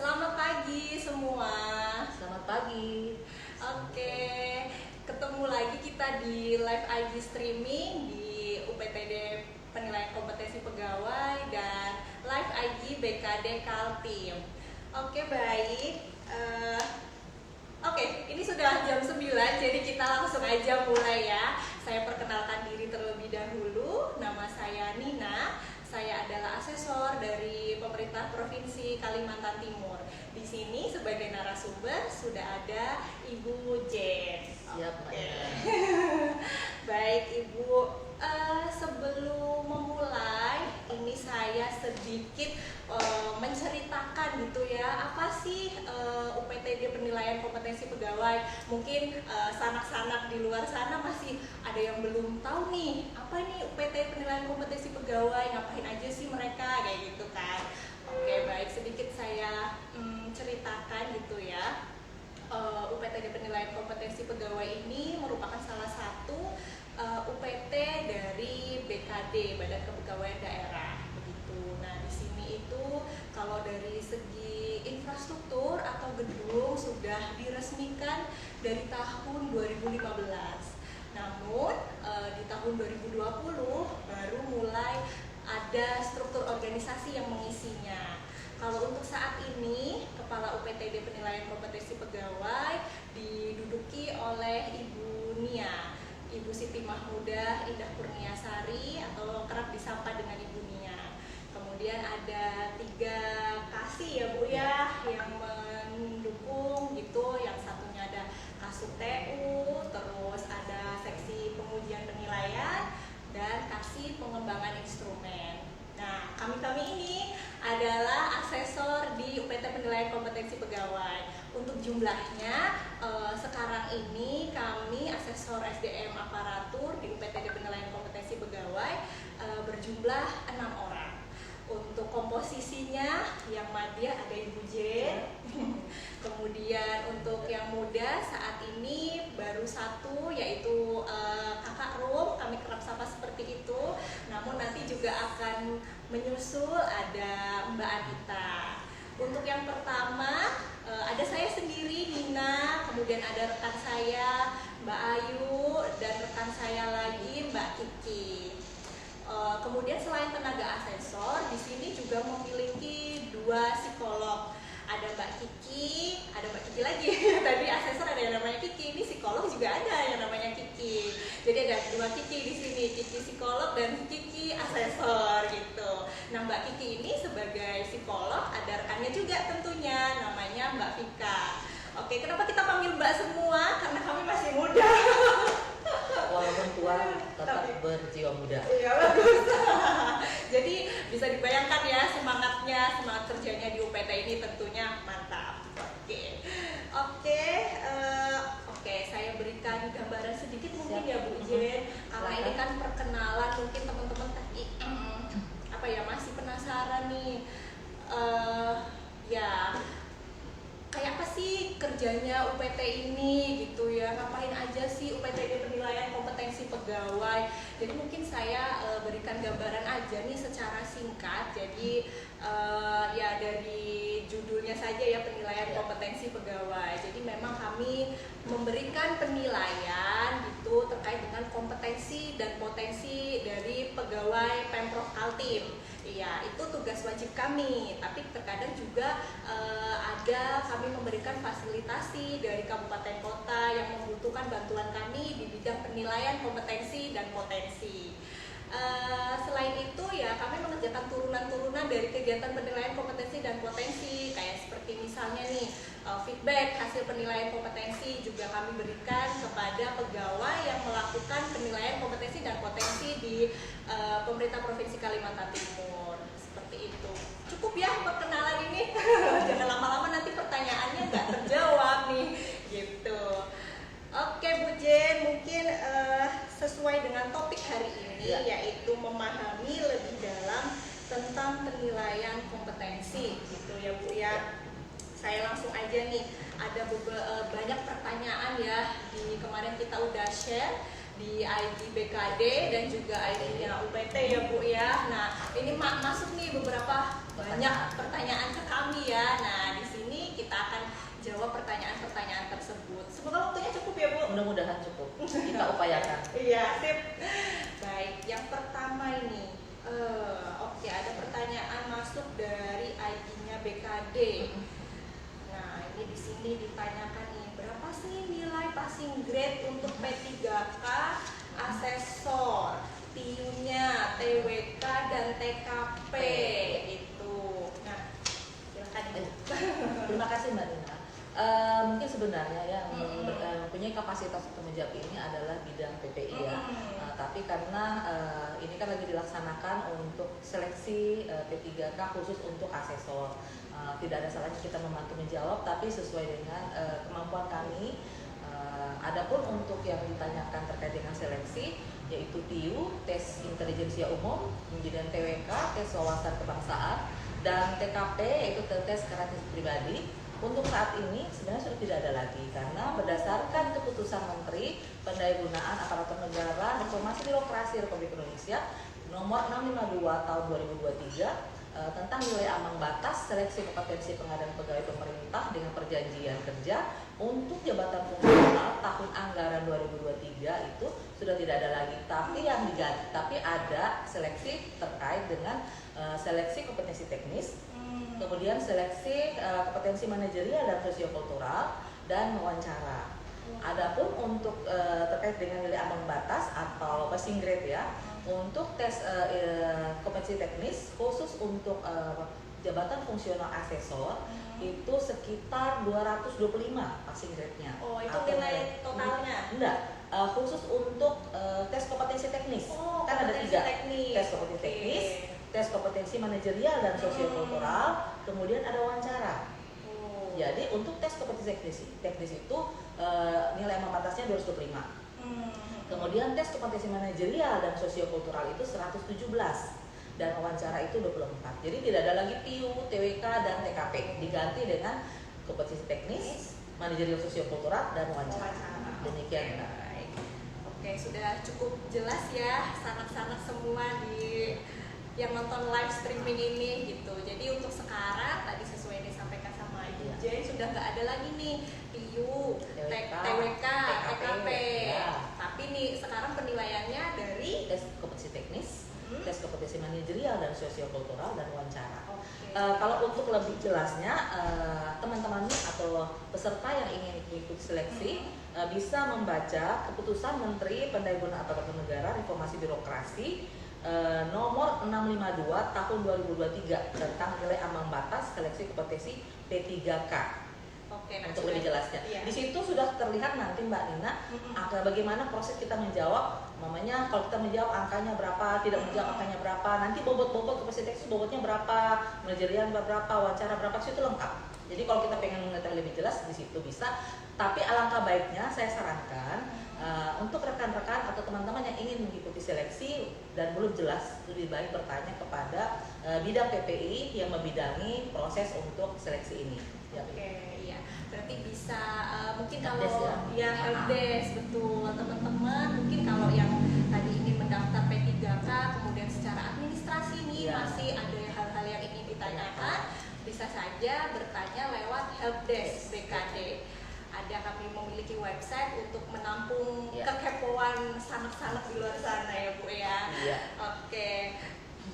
Selamat pagi semua. Selamat pagi. Oke, ketemu lagi kita di live IG streaming di UPTD Penilaian Kompetensi Pegawai dan live IG BKD Kaltim. Oke, baik. Oke, ini sudah jam 9, jadi kita langsung aja mulai ya. Saya perkenalkan diri terlebih dahulu. Nama saya Nina. Saya adalah asesor dari pemerintah Provinsi Kalimantan Timur. Di sini sebagai narasumber sudah ada Ibu Jen. Siap, Mbak. Baik, Ibu. Sebelum memulai, ini saya sedikit menceritakan gitu ya, apa sih UPTD Penilaian Kompetensi Pegawai. Mungkin sanak-sanak di luar sana masih ada yang belum tahu nih, apa nih UPTD Penilaian Kompetensi Pegawai, ngapain aja sih mereka, kayak gitu kan. Oke, baik, sedikit saya ceritakan gitu ya. UPTD Penilaian Kompetensi Pegawai ini merupakan salah satu UPT dari BKD, Badan Kepegawaian Daerah, begitu. Nah, di sini itu kalau dari segi infrastruktur atau gedung sudah diresmikan dari tahun 2015. Namun di tahun 2020 baru mulai ada struktur organisasi yang mengisinya. Kalau untuk saat ini, Kepala UPTD Penilaian Kompetensi Pegawai diduduki oleh Ibu Nia, Ibu Siti Mahmudah Indah Kurniasari atau kerap disapa dengan Ibu Nia. Kemudian ada 3 kasih ya Bu ya yang mendukung gitu. Yang satunya ada Kasub TU, terus ada seksi pengujian penilaian dan kasih pengembangan instrumen. Nah, kami ini adalah asesor di UPT Penilaian Kompetensi Pegawai. Untuk jumlahnya, sekarang ini kami asesor SDM aparatur di UPTD Penilaian Kompetensi Pegawai berjumlah 6 orang. Untuk komposisinya, yang madya ada Ibu Jen. Kemudian untuk yang muda saat ini baru 1, yaitu Kakak Rum, kami kerap sapa seperti itu. Namun nanti juga akan menyusul ada Mbak Anita. Untuk yang pertama ada saya sendiri Nina, kemudian ada rekan saya Mbak Ayu dan rekan saya lagi Mbak Kiki. Kemudian selain tenaga asesor, di sini juga memiliki 2 psikolog. Ada Mbak Kiki, ada Mbak Kiki lagi. Tadi asesor ada yang namanya Kiki, ini psikolog juga ada yang namanya Kiki. Jadi ada 2 Kiki di sini, Kiki psikolog dan Kiki asesor gitu. Nah, Mbak Kiki ini sebagai psikolog ada rekannya juga tentunya, namanya Mbak Vika. Oke, kenapa kita panggil Mbak semua? Karena kami masih muda. Walaupun tua tetap berjiwa muda. Iya, bagus. Jadi bisa dibayangkan ya semangat kerjanya di UPT ini tentunya mantap. Oke, saya berikan gambaran sedikit mungkin ya Bu Jen. Karena ini kan perkenalan, mungkin teman-teman tadi masih penasaran nih. Ya, kayak apa sih kerjanya UPT ini gitu ya, ngapain aja sih UPTD Penilaian Kompetensi Pegawai. Jadi mungkin saya berikan gambaran aja nih secara singkat. Jadi ya dari judulnya saja ya, penilaian kompetensi pegawai. Jadi memang kami memberikan penilaian gitu terkait dengan kompetensi dan potensi dari pegawai Pemprov Kaltim. Iya, itu tugas wajib kami. Tapi terkadang juga ada kami memberikan fasilitasi dari kabupaten kota yang membutuhkan bantuan kami di bidang penilaian kompetensi dan potensi. Selain itu ya kami mengerjakan turunan-turunan dari kegiatan penilaian kompetensi dan potensi kayak misalnya nih feedback hasil penilaian kompetensi juga kami berikan kepada pegawai yang melakukan penilaian kompetensi dan potensi di pemerintah Provinsi Kalimantan Timur. Seperti itu. Cukup ya perkenalan ini. Jangan lama-lama nanti pertanyaannya nggak terjawab nih, gitu. Oke Bu Jen, mungkin sesuai dengan topik hari ini, yaitu memahami lebih dalam tentang penilaian kompetensi, gitu ya Bu ya. Saya langsung aja nih, ada banyak pertanyaan ya, di kemarin kita udah share di IG BKD dan juga IG-nya UPT ya Bu ya. Nah ini masuk nih beberapa banyak pertanyaan ke kami ya. Nah di sini kita akan jawab pertanyaan-pertanyaan tersebut. Semoga waktunya cukup ya Bu. Mudah-mudahan cukup. Kita upayakan. Iya, sip. Baik, yang pertama ini, oke, ada pertanyaan masuk dari IG-nya BKD. Nah, ini di sini ditanyakan nih, berapa sih nilai passing grade untuk P3K, asesor, TIU-nya, TWK dan TKP itu. Nah, silakan Bu. Terima kasih Mbak Nina. Mungkin sebenarnya yang mempunyai kapasitas untuk menjawab ini adalah bidang PPI ya. Tapi karena ini kan lagi dilaksanakan untuk seleksi P3K khusus untuk asesor, tidak ada salahnya kita membantu menjawab, tapi sesuai dengan kemampuan kami. Adapun untuk yang ditanyakan terkait dengan seleksi, yaitu TIU, tes intelijensia umum, kemudian TWK, tes wawasan kebangsaan, dan TKP, yaitu tes karakteristik pribadi. Untuk saat ini sebenarnya sudah tidak ada lagi karena berdasarkan keputusan Menteri Pendayagunaan Aparatur Negara Reformasi Birokrasi Republik Indonesia nomor 652 tahun 2023 tentang nilai ambang batas seleksi kompetensi pengadaan pegawai pemerintah dengan perjanjian kerja untuk jabatan fungsional tahun anggaran 2023 itu sudah tidak ada lagi, tapi yang diganti, tapi ada seleksi terkait dengan seleksi kompetensi teknis, kemudian seleksi kompetensi manajerial dan sosiokultural dan wawancara. Adapun untuk terkait dengan nilai ambang batas atau passing grade ya, untuk tes kompetensi teknis khusus untuk jabatan fungsional asesor itu sekitar 225 passing grade-nya. Oh, itu nilai totalnya? Enggak, khusus untuk tes kompetensi teknis. Kan ada 3, tes kompetensi teknis, tes kompetensi manajerial dan sosiokultural, kemudian ada wawancara. Jadi untuk tes kompetensi teknis itu nilai ambang batasnya 225. Kemudian tes kompetensi manajerial dan sosiokultural itu 117 dan wawancara itu 24. Jadi tidak ada lagi TIU, TWK dan TKP, diganti dengan kompetensi teknis, manajerial sosiokultural dan wawancara. Demikian. Oke, sudah cukup jelas ya sanak-sanak semua di yang nonton live streaming ini gitu. Jadi untuk sekarang tadi sesuai yang disampaikan sama Ibu Jen sudah nggak ada lagi nih TIU, TWK, TKP. Tapi nih sekarang penilaiannya dari tes kompetensi teknis, tes kompetensi manajerial dan sosiokultural dan wawancara. Okay. Kalau untuk lebih jelasnya teman-teman atau peserta yang ingin mengikuti seleksi bisa membaca keputusan Menteri Pendayagunaan Aparatur Negara Reformasi Birokrasi nomor 652 tahun 2023 tentang nilai ambang batas seleksi kompetensi P3K. Oke, untuk lebih jelasnya. Iya. Di situ sudah terlihat nanti Mbak Nina bagaimana proses kita menjawab. Mamanya kalau kita menjawab angkanya berapa, tidak menjawab angkanya berapa, nanti bobot-bobot kompetensi teknis bobotnya berapa, manajerial berapa, wawancara berapa, itu lengkap. Jadi kalau kita pengen mengetahui lebih jelas di situ bisa. Tapi alangkah baiknya saya sarankan untuk rekan-rekan atau teman-teman yang ingin mengikuti seleksi dan belum jelas, lebih baik bertanya kepada bidang PPI yang membidangi proses untuk seleksi ini. Oke, iya. Berarti bisa mungkin Helpdesk kalau ya helpdesk betul teman-teman, mungkin kalau yang tadi ingin mendaftar P3K kemudian secara administrasi nih masih ada hal-hal yang ingin ditanyakan, bisa saja bertanya lewat helpdesk BKD. Ada kami memiliki website untuk menampung kekepoan sanak-sanak di luar sana ya Bu ya. Oke,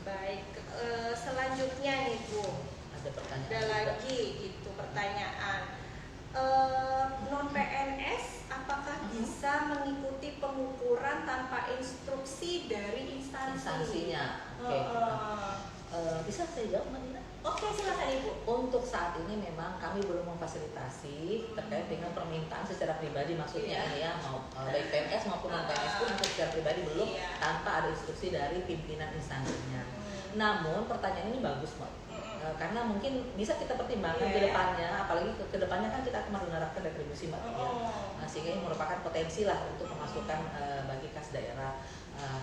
baik. Selanjutnya nih Bu, ada lagi gitu pertanyaan. Non PNS apakah bisa mengikuti pengukuran tanpa instruksi dari instansinya? Bisa saya jawab Mbak Nina? Oke, silakan Ibu. Untuk saat ini memang kami belum memfasilitasi terkait dengan permintaan secara pribadi, maksudnya ini ya, mau baik PNS maupun non PNS pun untuk secara pribadi belum, tanpa ada instruksi dari pimpinan instansinya. Namun pertanyaan ini bagus, Mbak. Karena mungkin bisa kita pertimbangkan ke depannya, apalagi ke depannya kan kita akan menerapkan retribusi, Mbak, ya. Sehingga ini merupakan potensi lah untuk pemasukan bagi kas daerah.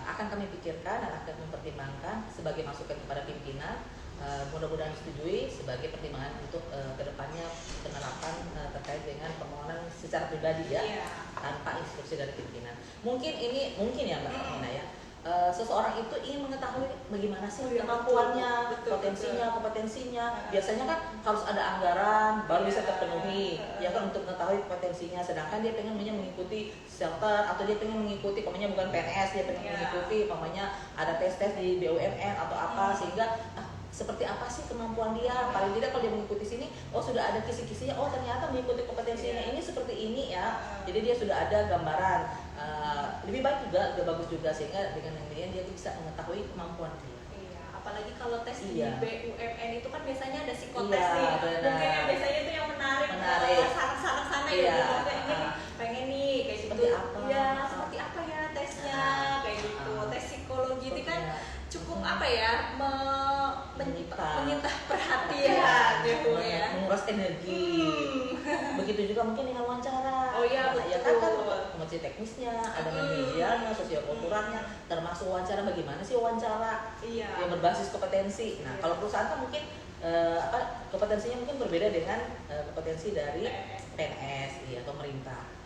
Akan kami pikirkan dan akan mempertimbangkan sebagai masukan kepada pimpinan. Mudah-mudahan disetujui sebagai pertimbangan untuk kedepannya penerapan terkait dengan permohonan secara pribadi ya, tanpa instruksi dari pimpinan. Mungkin ya Mbak Nina ya, seseorang itu ingin mengetahui bagaimana sih kemampuannya, kompetensinya. Biasanya kan harus ada anggaran baru bisa terpenuhi, ya kan, untuk mengetahui potensinya. Sedangkan dia pengen mengikuti shelter, atau dia pengen mengikuti, bukan PNS, dia pengen mengikuti, ada tes-tes di BUMN atau apa, sehingga seperti apa sih kemampuan dia. Paling tidak kalau dia mengikuti sini, sudah ada kisi-kisinya, ternyata mengikuti kompetensinya ini seperti ini ya. Jadi dia sudah ada gambaran. Lebih baik juga, lebih bagus juga, sehingga dengan demikian dia bisa mengetahui kemampuan dia. Apalagi kalau tes di BUMN itu kan biasanya ada psikotes nih. Mungkin yang biasanya itu yang menarik. Saran-saran sana ya. Pengen nih kayak gitu. Seperti apa ya tesnya, kayak gitu. Tes psikologi itu kan cukup menyita perhatian gitu ya. Menguras energi. Begitu juga mungkin dengan wawancara. Betul. Ya kan kompetensi teknisnya, ada manajerialnya, sosiokulturalnya, termasuk wawancara, bagaimana sih wawancara yang berbasis kompetensi. Nah, kalau perusahaan kan mungkin kompetensinya mungkin berbeda dengan kompetensi dari PNS, pemerintah.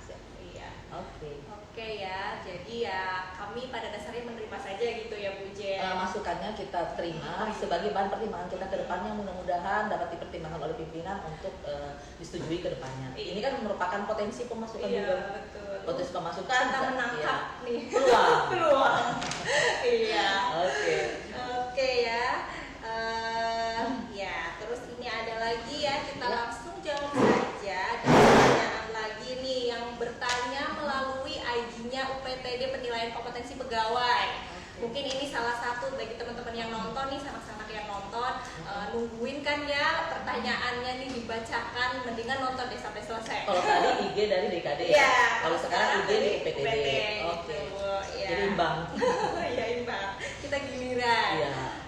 Oke ya, jadi ya kami pada dasarnya menerima saja gitu ya Bu Jen. Masukannya kita terima sebagai bahan pertimbangan kita ke depannya, mudah-mudahan dapat dipertimbangkan oleh pimpinan untuk disetujui ke depannya. Ini kan merupakan potensi pemasukan juga. Betul. Potensi pemasukan kita menangkap nih peluang. Oke ya. Terus ini ada lagi ya, kita langsung jawab saja. Ada pertanyaan lagi nih yang bertanya melalui IG-nya UPTD Penilaian Kompetensi Pegawai. Mungkin ini salah satu bagi teman-teman yang nonton nih, sanak-sanak yang nonton, nungguin kan ya pertanyaannya nih dibacakan, mendingan nonton deh sampai selesai. Kalau tadi IG dari DKD ya, kalau sekarang IG di UPTD. Jadi imbang. Ya imbang, kita giliran.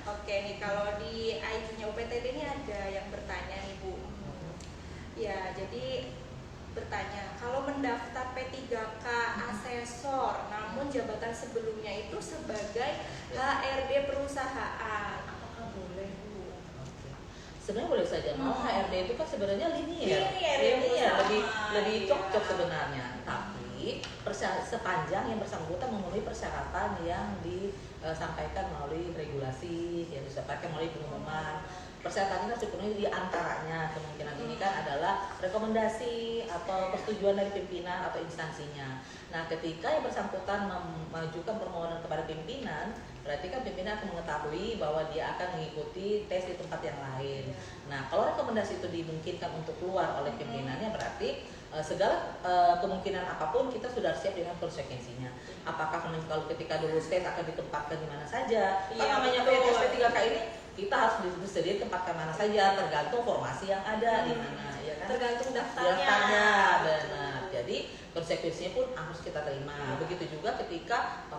Oke nih, kalau di IG-nya UPTD ini ada yang bertanya nih Bu. Jadi bertanya, kalau mendaftar P3K asesor, namun jabatan sebelumnya itu sebagai HRD perusahaan, apakah boleh Bu? Sebenarnya boleh saja, mau HRD itu kan sebenarnya linear, lebih cocok sebenarnya. Tapi sepanjang yang bersangkutan memenuhi persyaratan yang disampaikan melalui regulasi, yang disampaikan melalui pengumuman. Persyaratan ini harus dipenuhi, di antaranya kemungkinan ini kan adalah rekomendasi atau persetujuan dari pimpinan atau instansinya. Nah, ketika yang bersangkutan mengajukan permohonan kepada pimpinan, berarti kan pimpinan akan mengetahui bahwa dia akan mengikuti tes di tempat yang lain. Nah, kalau rekomendasi itu dimungkinkan untuk keluar oleh pimpinannya, berarti segala kemungkinan apapun kita sudah siap dengan konsekuensinya. Apakah kalau ketika lulus tes akan ditempatkan di mana saja? Namanya PNS P3K ini kita harus disediakan tempat ke mana saja, tergantung formasi yang ada di mana, ya kan? Tergantung daftarnya. Benar. Jadi konsekuensinya pun harus kita terima. Begitu juga ketika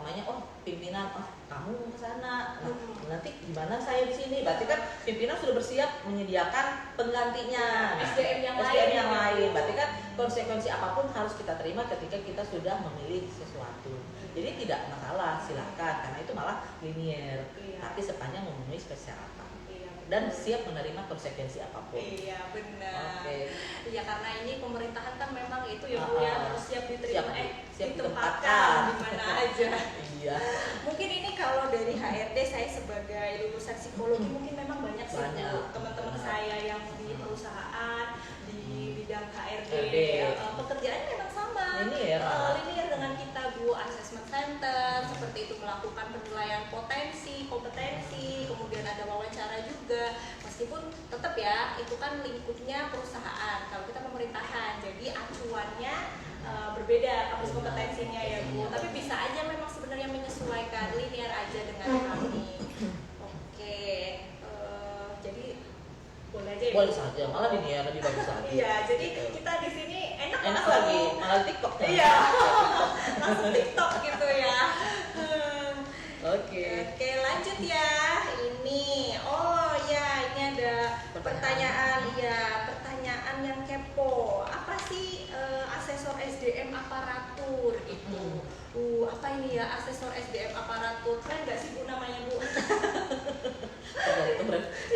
pimpinan, kamu ke sana, nanti gimana saya di sini? Berarti kan pimpinan sudah bersiap menyediakan penggantinya, SDM yang lain. Berarti kan konsekuensi apapun harus kita terima ketika kita sudah memilih sesuatu. Jadi tidak masalah, silakan, karena itu malah linear. Tapi sepanjang memenuhi persyaratan dan siap menerima konsekuensi apapun. Iya benar. Iya, karena ini pemerintahan kan memang itu ya Bu ya, harus siap diterima, siap ditempatkan di mana aja. Iya. Mungkin ini kalau dari HRD, saya sebagai lulusan psikologi mungkin memang banyak sih teman-teman saya yang di perusahaan di bidang HRD. Pekerjaannya memang sama. Linear dengan kita Bu, assessment center seperti itu, melakukan penilaian potensi, kompetensi, kemudian ada wawancara juga. Meskipun tetap ya itu kan lingkupnya perusahaan, kalau kita pemerintahan, jadi acuannya berbeda kampus kompetensinya ya Bu. Tapi bisa aja memang sebenarnya menyesuaikan, linear aja dengan kami. Jadi boleh saja, malah ini ya lebih bagus lagi. Iya, jadi Gitu. kita di sini enak lagi, malah TikTok kan? Iya, langsung TikTok gitu ya. Oke. Oke, lanjut ya. Ini, oh ya, ini ada pertanyaan yang kepo. Apa sih asesor SDM aparatur itu? Apa ini ya asesor SDM aparatur? Keren nggak sih Bu namanya Bu? Itu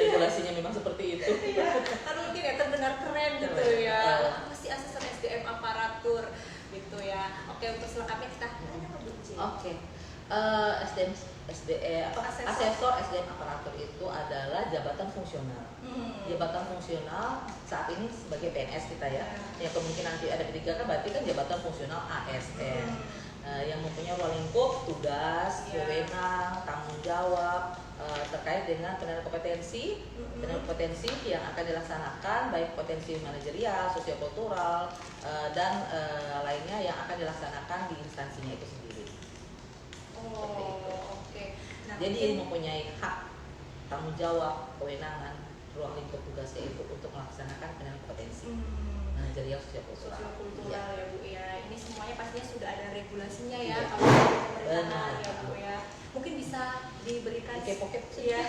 regulasinya memang seperti itu. Iya, kan mungkin ya terdengar keren gitu ya. Apa sih asesor SDM aparatur gitu ya? Oke, untuk selengkapnya kita tanya ke Bu J. Oke. Asesor SDM aparatur itu adalah jabatan fungsional. Jabatan fungsional saat ini sebagai PNS kita ya. Yang kemungkinan nanti ada p kan berarti kan jabatan fungsional ASN. Yang mempunyai ruang lingkup, tugas, wewenang, tanggung jawab terkait dengan penilaian kompetensi, yang akan dilaksanakan baik potensi manajerial, sosiokultural dan lainnya yang akan dilaksanakan di instansinya itu sendiri. Oke. Nah, jadi mempunyai hak, tanggung jawab, kewenangan, ruang lingkup tugasnya itu untuk melaksanakan penilaian kompetensi. Manajerial, sosiokultural ya Bu ya. Ini semuanya pastinya sudah ada regulasinya ya. Iya. Kalau pemerintahan ya Bu ya. Mungkin bisa diberikan pocket ya.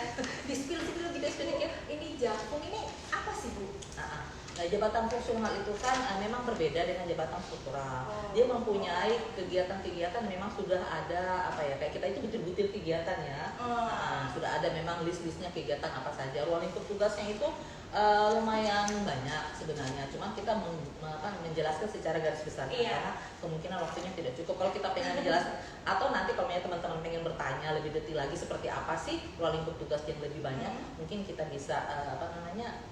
Di-spill sedikit. Ini Jakung ini apa sih Bu? Nah, jabatan fungsional itu kan memang berbeda dengan jabatan struktural. Dia mempunyai kegiatan-kegiatan memang sudah ada kayak kita itu betul-betul kegiatan ya. Sudah ada memang list-listnya kegiatan apa saja. Ruang lingkup tugasnya itu lumayan banyak sebenarnya. Cuma kita menjelaskan secara garis besar karena kemungkinan waktunya tidak cukup. Kalau kita pengen menjelaskan atau nanti kalau teman-teman pengen bertanya lebih detail lagi seperti apa sih ruang lingkup tugas yang lebih banyak, mungkin kita bisa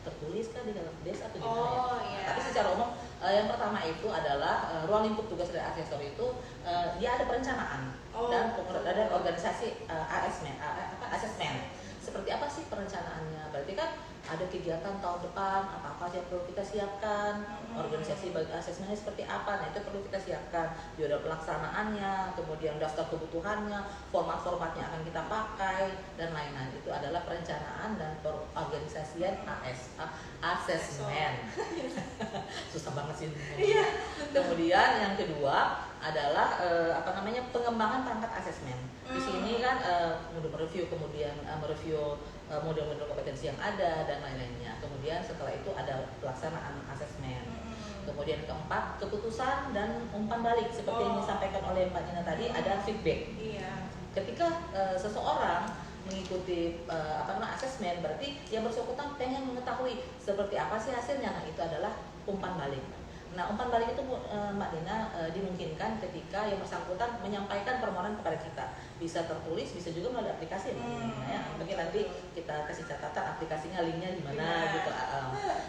tertulis kan di dalam desk atau gimana ya. Tapi secara umum yang pertama itu adalah ruang lingkup tugas dari asesor itu dia ada perencanaan dan ada organisasi asesmen. Seperti apa sih perencanaannya? Berarti kan ada kegiatan tahun depan, apa yang perlu kita siapkan, organisasi asesmennya seperti apa, nah itu perlu kita siapkan, juga ada pelaksanaannya, kemudian daftar kebutuhannya, format-formatnya akan kita pakai, dan lain-lain. Itu adalah perencanaan dan perorganisasian asesmen. Susah banget sih. Kemudian yang kedua adalah pengembangan perangkat asesmen. Di sini kan mereview model-model kompetensi yang ada dan lain-lainnya. Kemudian setelah itu ada pelaksanaan asesmen. Kemudian keempat, keputusan dan umpan balik seperti yang disampaikan oleh Mbak Nina tadi, ada feedback. Ketika seseorang mengikuti asesmen, berarti yang bersangkutan pengen mengetahui seperti apa sih hasilnya. Nah, itu adalah umpan balik. Nah, umpan balik itu Mbak Nina dimungkinkan ketika yang bersangkutan menyampaikan permohonan kepada kita. Bisa tertulis, bisa juga melalui aplikasi mungkin nanti kita kasih catatan aplikasinya, linknya di mana gitu.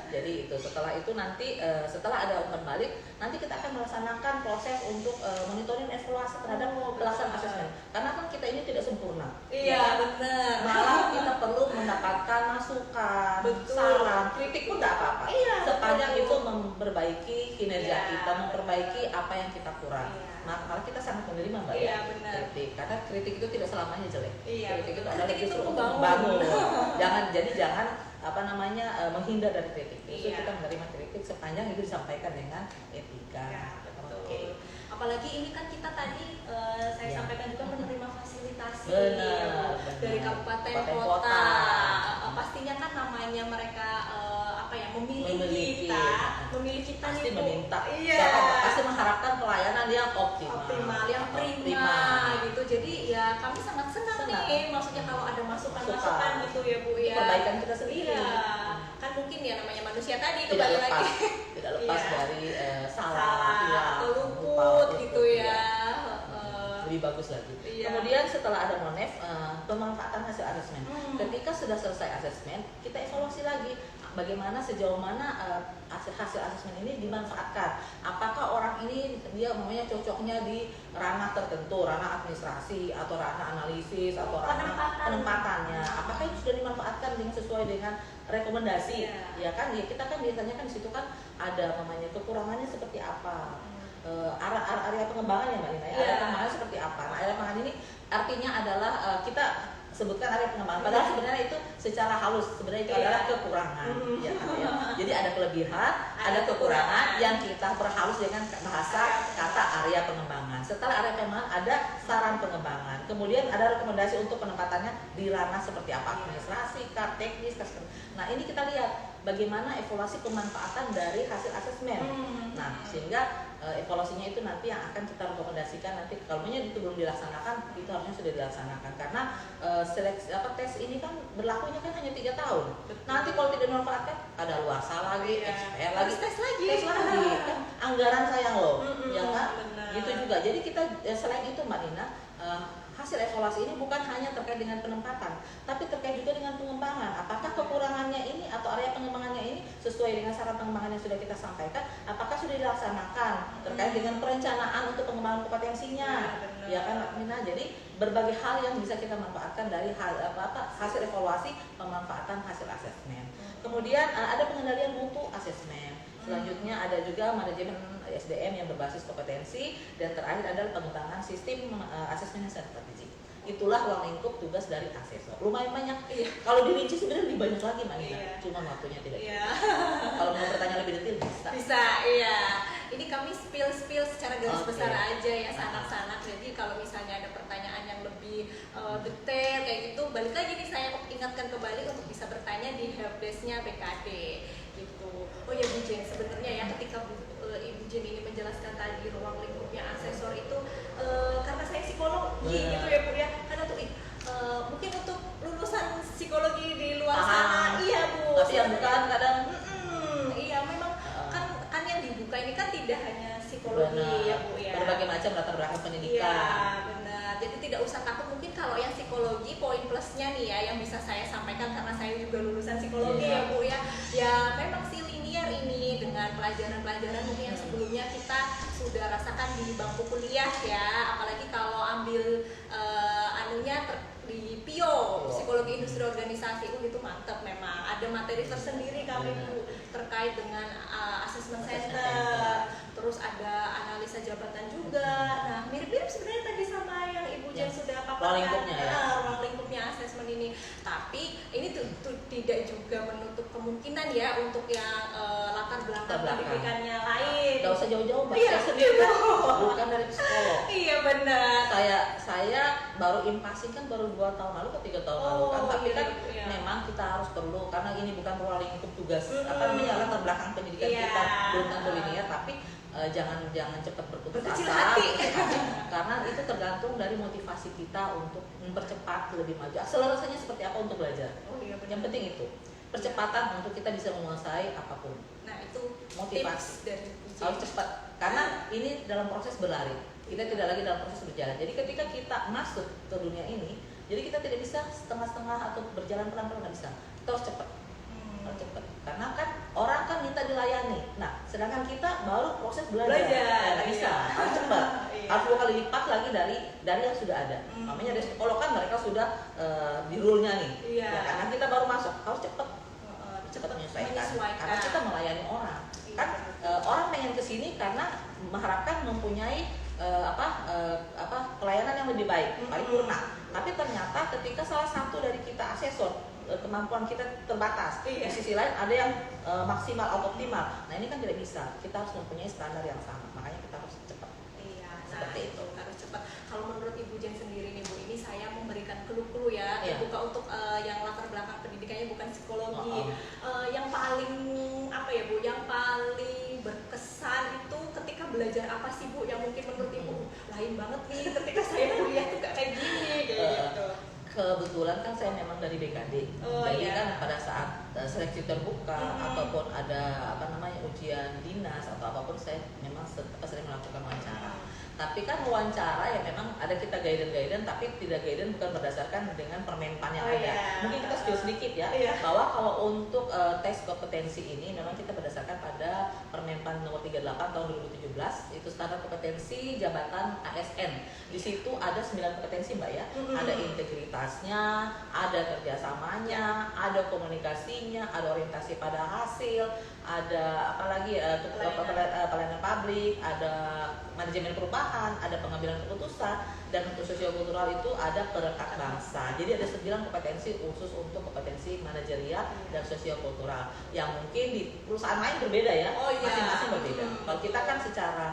Jadi itu setelah itu nanti setelah ada umpan balik, nanti kita akan melaksanakan proses untuk monitoring evaluasi terhadap pelaksanaan asesmen. Karena kan kita ini tidak sempurna. Benar. Malah kita perlu mendapatkan masukan, saran, kritik pun tidak apa-apa. Sepanjang itu memperbaiki kinerja kita, memperbaiki apa yang kita kurang. Malah kita sangat menerima Mbak kritik, karena kritik itu tidak selamanya jelek. Kritik itu adalah justru untuk membangun. jangan menghindar dari kritik. Justru kita menerima kritik sepanjang itu disampaikan dengan etika. Betul. Apalagi ini kan kita tadi saya sampaikan juga menerima fasilitasi dari kabupaten kota. Pastinya kan namanya mereka memilih kita pasti nih meminta, pasti mengharapkan pelayanan yang optimal, yang prima gitu. Jadi ya kami sangat senang nih, maksudnya kalau ada masukan gitu ya Bu ya. Perbaikan kita sendiri. Kan mungkin ya namanya manusia tadi tidak lepas dari salah, atau luput gitu ya. Lebih bagus lagi. Kemudian setelah ada monef, pemanfaatan hasil asesmen. Ketika sudah selesai asesmen, kita evaluasi lagi bagaimana sejauh mana hasil asesmen ini dimanfaatkan. Apakah orang ini dia cocoknya di ranah tertentu, ranah administrasi atau ranah analisis atau ranah penempatannya. Apakah itu sudah dimanfaatkan dengan sesuai dengan rekomendasi? Ya kan, kita kan biasanya kan di situ kan ada kekurangannya seperti apa. Area pengembangannya Mbak Nina area pengembangan seperti apa. Nah, area pengembangan ini artinya adalah kita sebutkan area pengembangan, padahal sebenarnya itu secara halus sebenarnya itu adalah kekurangan. Ya, kan, ya. Jadi ada kelebihan, ada kekurangan yang kita perhalus dengan bahasa kata area pengembangan. Setelah area pengembangan ada saran pengembangan. Kemudian ada rekomendasi untuk penempatannya di ranah seperti apa, administrasi, teknis. Nah ini kita lihat bagaimana evaluasi pemanfaatan dari hasil asesmen. Nah sehingga evaluasinya itu nanti yang akan kita rekomendasikan nanti kalau itu belum dilaksanakan itu harusnya sudah dilaksanakan karena seleksi tes ini kan berlakunya kan hanya 3 tahun. Nanti kalau tidak dimanfaatkan ada luasa lagi, XPR lagi, tes lagi kan anggaran sayang loh, ya kan? Gitu juga. Jadi kita selain itu Mbak Nina, hasil evaluasi ini bukan hanya terkait dengan penempatan, tapi terkait juga dengan pengembangan. Apakah kekurangannya ini atau area pengembangannya ini sesuai dengan saran pengembangan yang sudah kita sampaikan? Apakah sudah dilaksanakan terkait dengan perencanaan untuk pengembangan kompetensinya? Ya kan, Mbak Nina. Jadi berbagai hal yang bisa kita manfaatkan dari hasil evaluasi pemanfaatan hasil asesmen. Kemudian ada pengendalian mutu asesmen. Selanjutnya ada juga manajemen SDM yang berbasis kompetensi, dan terakhir adalah pengembangan sistem asesmen yang strategik. Itulah ruang lingkup tugas dari asesor. Lumayan banyak. Kalau dirinci sebenarnya lebih banyak lagi Mbak Nina. Cuma waktunya tidak. Kalau mau bertanya lebih detail bisa. Bisa, ini kami spill secara garis besar aja ya sanak-sanak. Jadi kalau misalnya ada pertanyaan yang lebih detail kayak gitu, balik lagi nih saya ingatkan kembali untuk bisa bertanya di helpdesk-nya BKD gitu. Oh ya Bu Jen, sebenarnya ya ketika Ibu Jen ini menjelaskan tadi ruang lingkupnya asesor itu karena saya psikologi gitu ya Bu ya. Karena tuh mungkin untuk lulusan psikologi di luar sana, iya Bu. Tapi yang bukan kadang iya memang kan yang dibuka ini kan tidak hanya psikologi ya Bu ya. Berbagai macam latar belakang pendidikan. Iya benar. Jadi tidak usah takut, mungkin kalau yang psikologi poin plusnya nih ya yang bisa saya sampaikan karena saya juga lulusan psikologi ya Bu ya. Ya memang sih linear ini dengan pelajaran-pelajaran mungkin yang sebelumnya kita sudah rasakan di bangku kuliah ya. Apalagi kalau ambil di PIO, psikologi industri organisasi, itu mantap memang. Ada materi tersendiri kami Bu terkait dengan assessment center, terus ada analisa jabatan juga. Nah mirip-mirip sebenarnya tadi sama yang Ibu Jen sudah paparkan, ruang lingkupnya asesmen ini. Tapi ini tidak juga menutup kemungkinan ya untuk yang latar belakang pendidikannya lain. Gak usah jauh-jauh Mbak, saya sendiri bukan dari psikolog. Iya benar. Saya baru impasi kan baru 2 tahun lalu atau 3 tahun lalu kan, tapi kan memang kita harus perlu karena ini bukan ruang lingkup tugas latar belakang pendidikan kita belum tentu linear, tapi jangan cepat berputus asa karena itu tergantung dari motivasi kita untuk mempercepat lebih maju. Akselerasinya seperti apa untuk belajar? Yang penting itu percepatan untuk kita bisa menguasai apapun. Nah itu motivasi harus cepat karena ini dalam proses berlari. Kita tidak lagi dalam proses berjalan. Jadi ketika kita masuk ke dunia ini, jadi kita tidak bisa setengah-setengah atau berjalan pelan-pelan, nggak bisa. Kita harus cepat. Harus cepat. Karena kan orang kan minta dilayani. Nah, sedangkan kita baru proses belajar. Nggak bisa. Harus cepat. Harus 2 kali lipat lagi dari yang sudah ada. Namanya dari psikolog kan mereka sudah di rule-nya nih. Ya, karena kita baru masuk, harus cepat. Cepat menyesuaikan. Karena kita melayani orang. Kan orang pengen kesini karena mengharapkan mempunyai pelayanan yang lebih baik, paripurna. Tapi ternyata ketika salah satu dari kita asesor kemampuan kita terbatas, di sisi lain ada yang maksimal atau optimal. Nah ini kan tidak bisa. Kita harus mempunyai standar yang sama. Makanya kita harus cepat. Seperti itu. Harus cepat. Kalau menurut Ibu Jen sendiri nih Bu, ini saya memberikan clue-clue ya, terbuka untuk yang latar belakang pendidikannya bukan psikologi. Yang paling apa ya Bu? Yang paling berkesan itu ketika belajar apa sih Bu? Yang mungkin menurut Ibu lain banget nih ketika saya kuliah tuh gak kayak gini gitu. Kebetulan kan saya memang dari BKD, jadi kan pada saat seleksi terbuka ataupun ada ujian dinas atau apapun saya memang sering melakukan wawancara. Tapi kan wawancara ya memang ada kita guidance tapi tidak guidance bukan berdasarkan dengan permenpan yang ada. Mungkin kita spill sedikit ya, bahwa kalau untuk tes kompetensi ini memang kita berdasarkan pada Permenpan nomor 38 tahun 2017, itu standar kompetensi jabatan ASN. Di situ ada 9 kompetensi Mbak ya. Ada integritasnya, ada kerjasamanya, ada komunikasinya, ada orientasi pada hasil, ada apalagi pelayanan publik, ada manajemen perubahan, ada pengambilan keputusan, dan untuk sosiokultural itu ada perekat bangsa. Jadi ada 9 kompetensi khusus untuk kompetensi manajerial dan sosiokultural yang mungkin di perusahaan lain berbeda ya, masing-masing berbeda. Kalau kita kan secara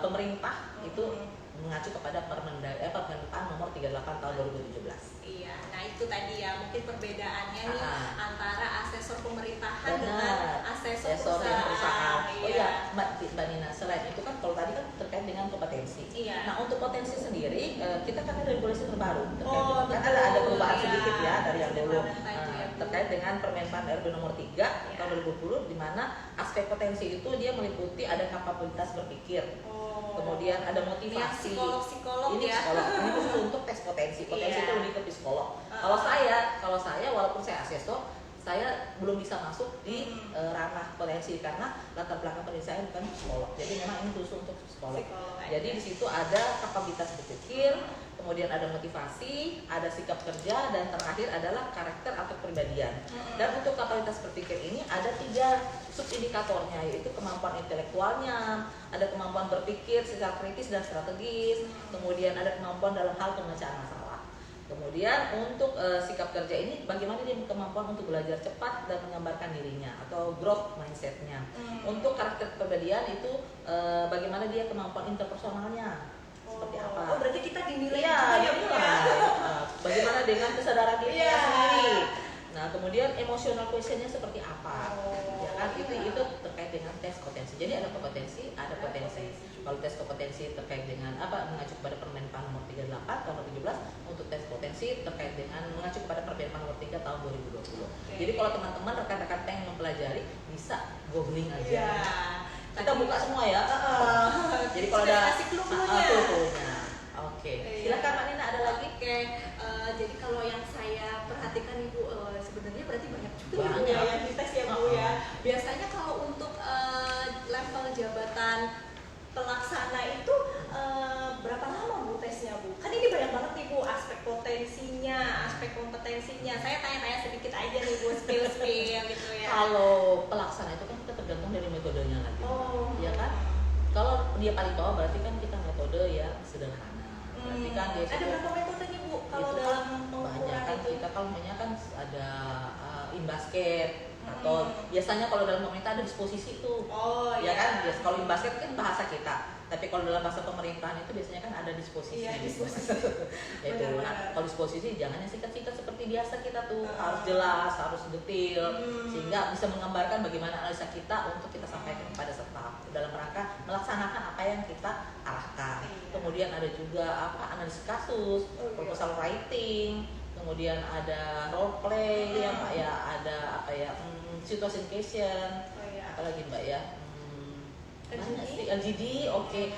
pemerintah itu mengacu kepada Permenpan nomor 38 tahun 2017. Iya, nah itu tadi ya mungkin perbedaannya nih antara asesor pemerintahan dengan asesor perusahaan. Oh iya, Mbak Nina, selain itu kan kalau tadi kan terkait dengan kompetensi. Iya. Nah untuk potensi sendiri kita kan ada regulasi terbaru terkait kan ada perubahan sedikit ya dari yang dulu terkait dengan Permenpan RB nomor 3 tahun 2020 di mana aspek potensi itu dia meliputi ada kapabilitas berpikir. Kemudian ada motivasi. Psikolog ini ya. psikolog. Ini khusus untuk tes potensi. Potensi itu lebih ke psikolog. Kalau saya walaupun saya asesor, saya belum bisa masuk di ranah potensi karena latar belakang pendidikan saya bukan psikolog. Jadi memang ini khusus untuk psikolog. Jadi di situ ada kapabilitas berpikir, kemudian ada motivasi, ada sikap kerja, dan terakhir adalah karakter atau kepribadian. Dan untuk kapabilitas berpikir ini ada 3 subindikatornya, yaitu kemampuan intelektualnya, ada kemampuan berpikir secara kritis dan strategis, kemudian ada kemampuan dalam hal pemecaan masalah. Kemudian untuk sikap kerja ini bagaimana dia kemampuan untuk belajar cepat dan menggambarkan dirinya atau growth mindsetnya. Untuk karakter kepribadian itu bagaimana dia kemampuan interpersonalnya seperti apa. Oh berarti kita dinilai bagaimana dengan kesadaran dirinya sendiri. Nah kemudian emotional questionnnya seperti apa, ya kan itu terkait dengan tes kompetensi. Jadi ada kompetensi, ada potensi. Kalau tes kompetensi terkait dengan mengacu kepada Permenpan nomor 38 tahun 2017, untuk tes potensi terkait dengan mengacu kepada Permenpan nomor 3 tahun 2020. Jadi kalau teman-teman rekan-rekan pengen mempelajari bisa googling aja. Kita buka semua ya. Jadi kalau ada clue-nya. Oke. Silakan Mbak Nina, ada lagi? Jadi kalau yang saya perhatikan Ibu sebenarnya berarti banyak juga Bu ya yang dites ya Bu ya. Biasanya kalau untuk level jabatan pelaksana itu berapa lama Bu tesnya Bu? Kan ini banyak banget nih Bu, aspek potensinya, aspek kompetensinya. Saya tanya-tanya sedikit aja nih Bu, skill-skill gitu ya. Kalau pelaksana itu kan kita tergantung dari metodenya lagi. Ya kan? Kalau dia paling bawah berarti kan kita metode yang sederhana. Berarti kan dia ada berapa metodenya Bu kalau dalam banyak kan kita kalau banyak kan ada in-basket atau biasanya kalau dalam pemerintah ada disposisi tuh. Ya kan? Kalau in-basket kan bahasa kita. Tapi kalau dalam bahasa pemerintahan itu biasanya kan ada disposisi. Itu. Nah, kalau disposisi jangan yang singkat-singkat seperti biasa kita tuh, harus jelas, harus detail, sehingga bisa menggambarkan bagaimana analisa kita untuk kita sampaikan kepada staf dalam rangka melaksanakan apa yang kita arahkan. Kemudian ada juga analisis kasus, proposal writing, kemudian ada role play, ada situation, apalagi Mbak ya. LGD,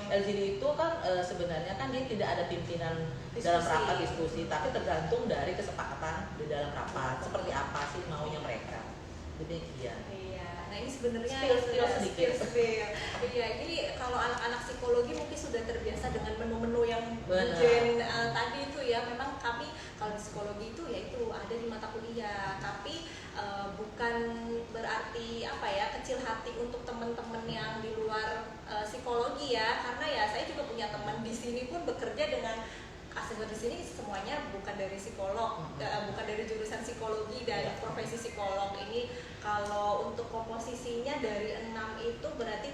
LGD itu kan sebenarnya kan dia tidak ada pimpinan dalam rapat diskusi, tapi tergantung dari kesepakatan di dalam rapat seperti apa sih maunya mereka. Demikian. Nah ini sebenarnya skill sedikit. Iya, ini kalau anak-anak psikologi mungkin sudah terbiasa dengan menu-menu yang tadi itu ya. Memang kami kalau di psikologi itu ya itu ada di mata kuliah, tapi bukan berarti kecil hati untuk teman-teman yang di luar psikologi ya, karena ya saya juga punya teman di sini pun bekerja dengan asesor di sini semuanya bukan dari psikolog, bukan dari jurusan psikologi dan profesi psikolog. Ini kalau untuk komposisinya dari 6 itu berarti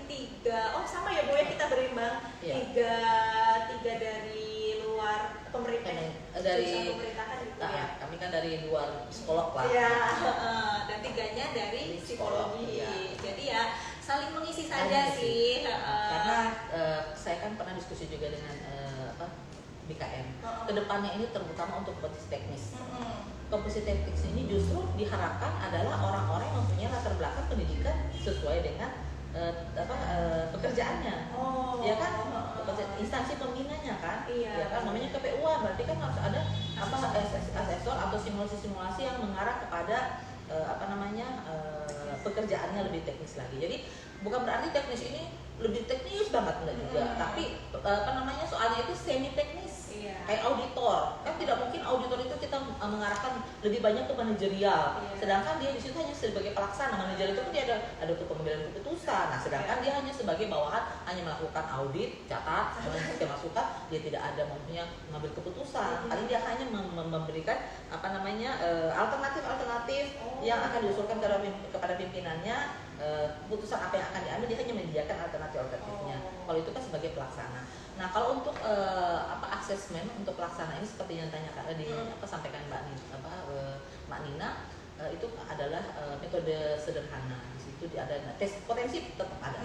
3, sama ya Bu ya, kita berimbang, 3 dari luar pemerintahan, dari pemerintahan gitu ya. Kami kan dari luar psikolog lah. Dan 3-nya dari psikologi. Jadi ya saling mengisi saja sih. Karena saya kan pernah diskusi juga dengan BKM. Kedepannya ini terutama untuk kompetensi teknis. Kompetensi teknis ini justru diharapkan adalah orang-orang yang mempunyai latar belakang pendidikan sesuai dengan pekerjaannya. Ya kan? Instansi pembinanya kan? Ya kan? Namanya KPUan, berarti kan harus ada asesor atau simulasi-simulasi yang mengarah kepada pekerjaannya lebih teknis lagi. Jadi bukan berarti teknis ini lebih teknis banget enggak juga, tapi apa namanya soalnya itu semi teknis. Kayak auditor, kan tidak mungkin auditor itu kita mengarahkan lebih banyak ke manajerial, sedangkan dia di situ hanya sebagai pelaksana. Manajer itu kan dia ada untuk pengambilan keputusan, nah sedangkan dia hanya sebagai bawahan, hanya melakukan audit, catat, memberikan masukan, dia tidak ada mampunya mengambil keputusan. Paling dia hanya memberikan apa namanya alternatif yang akan diusulkan kepada pimpinannya. Keputusan apa yang akan diambil, dia hanya menyediakan alternatifnya. Kalau itu kan sebagai pelaksana. Nah kalau untuk asesmen untuk pelaksana ini seperti yang tanya sampaikan Mbak Nina, itu adalah metode sederhana. Di situ ada tes potensi tetap ada.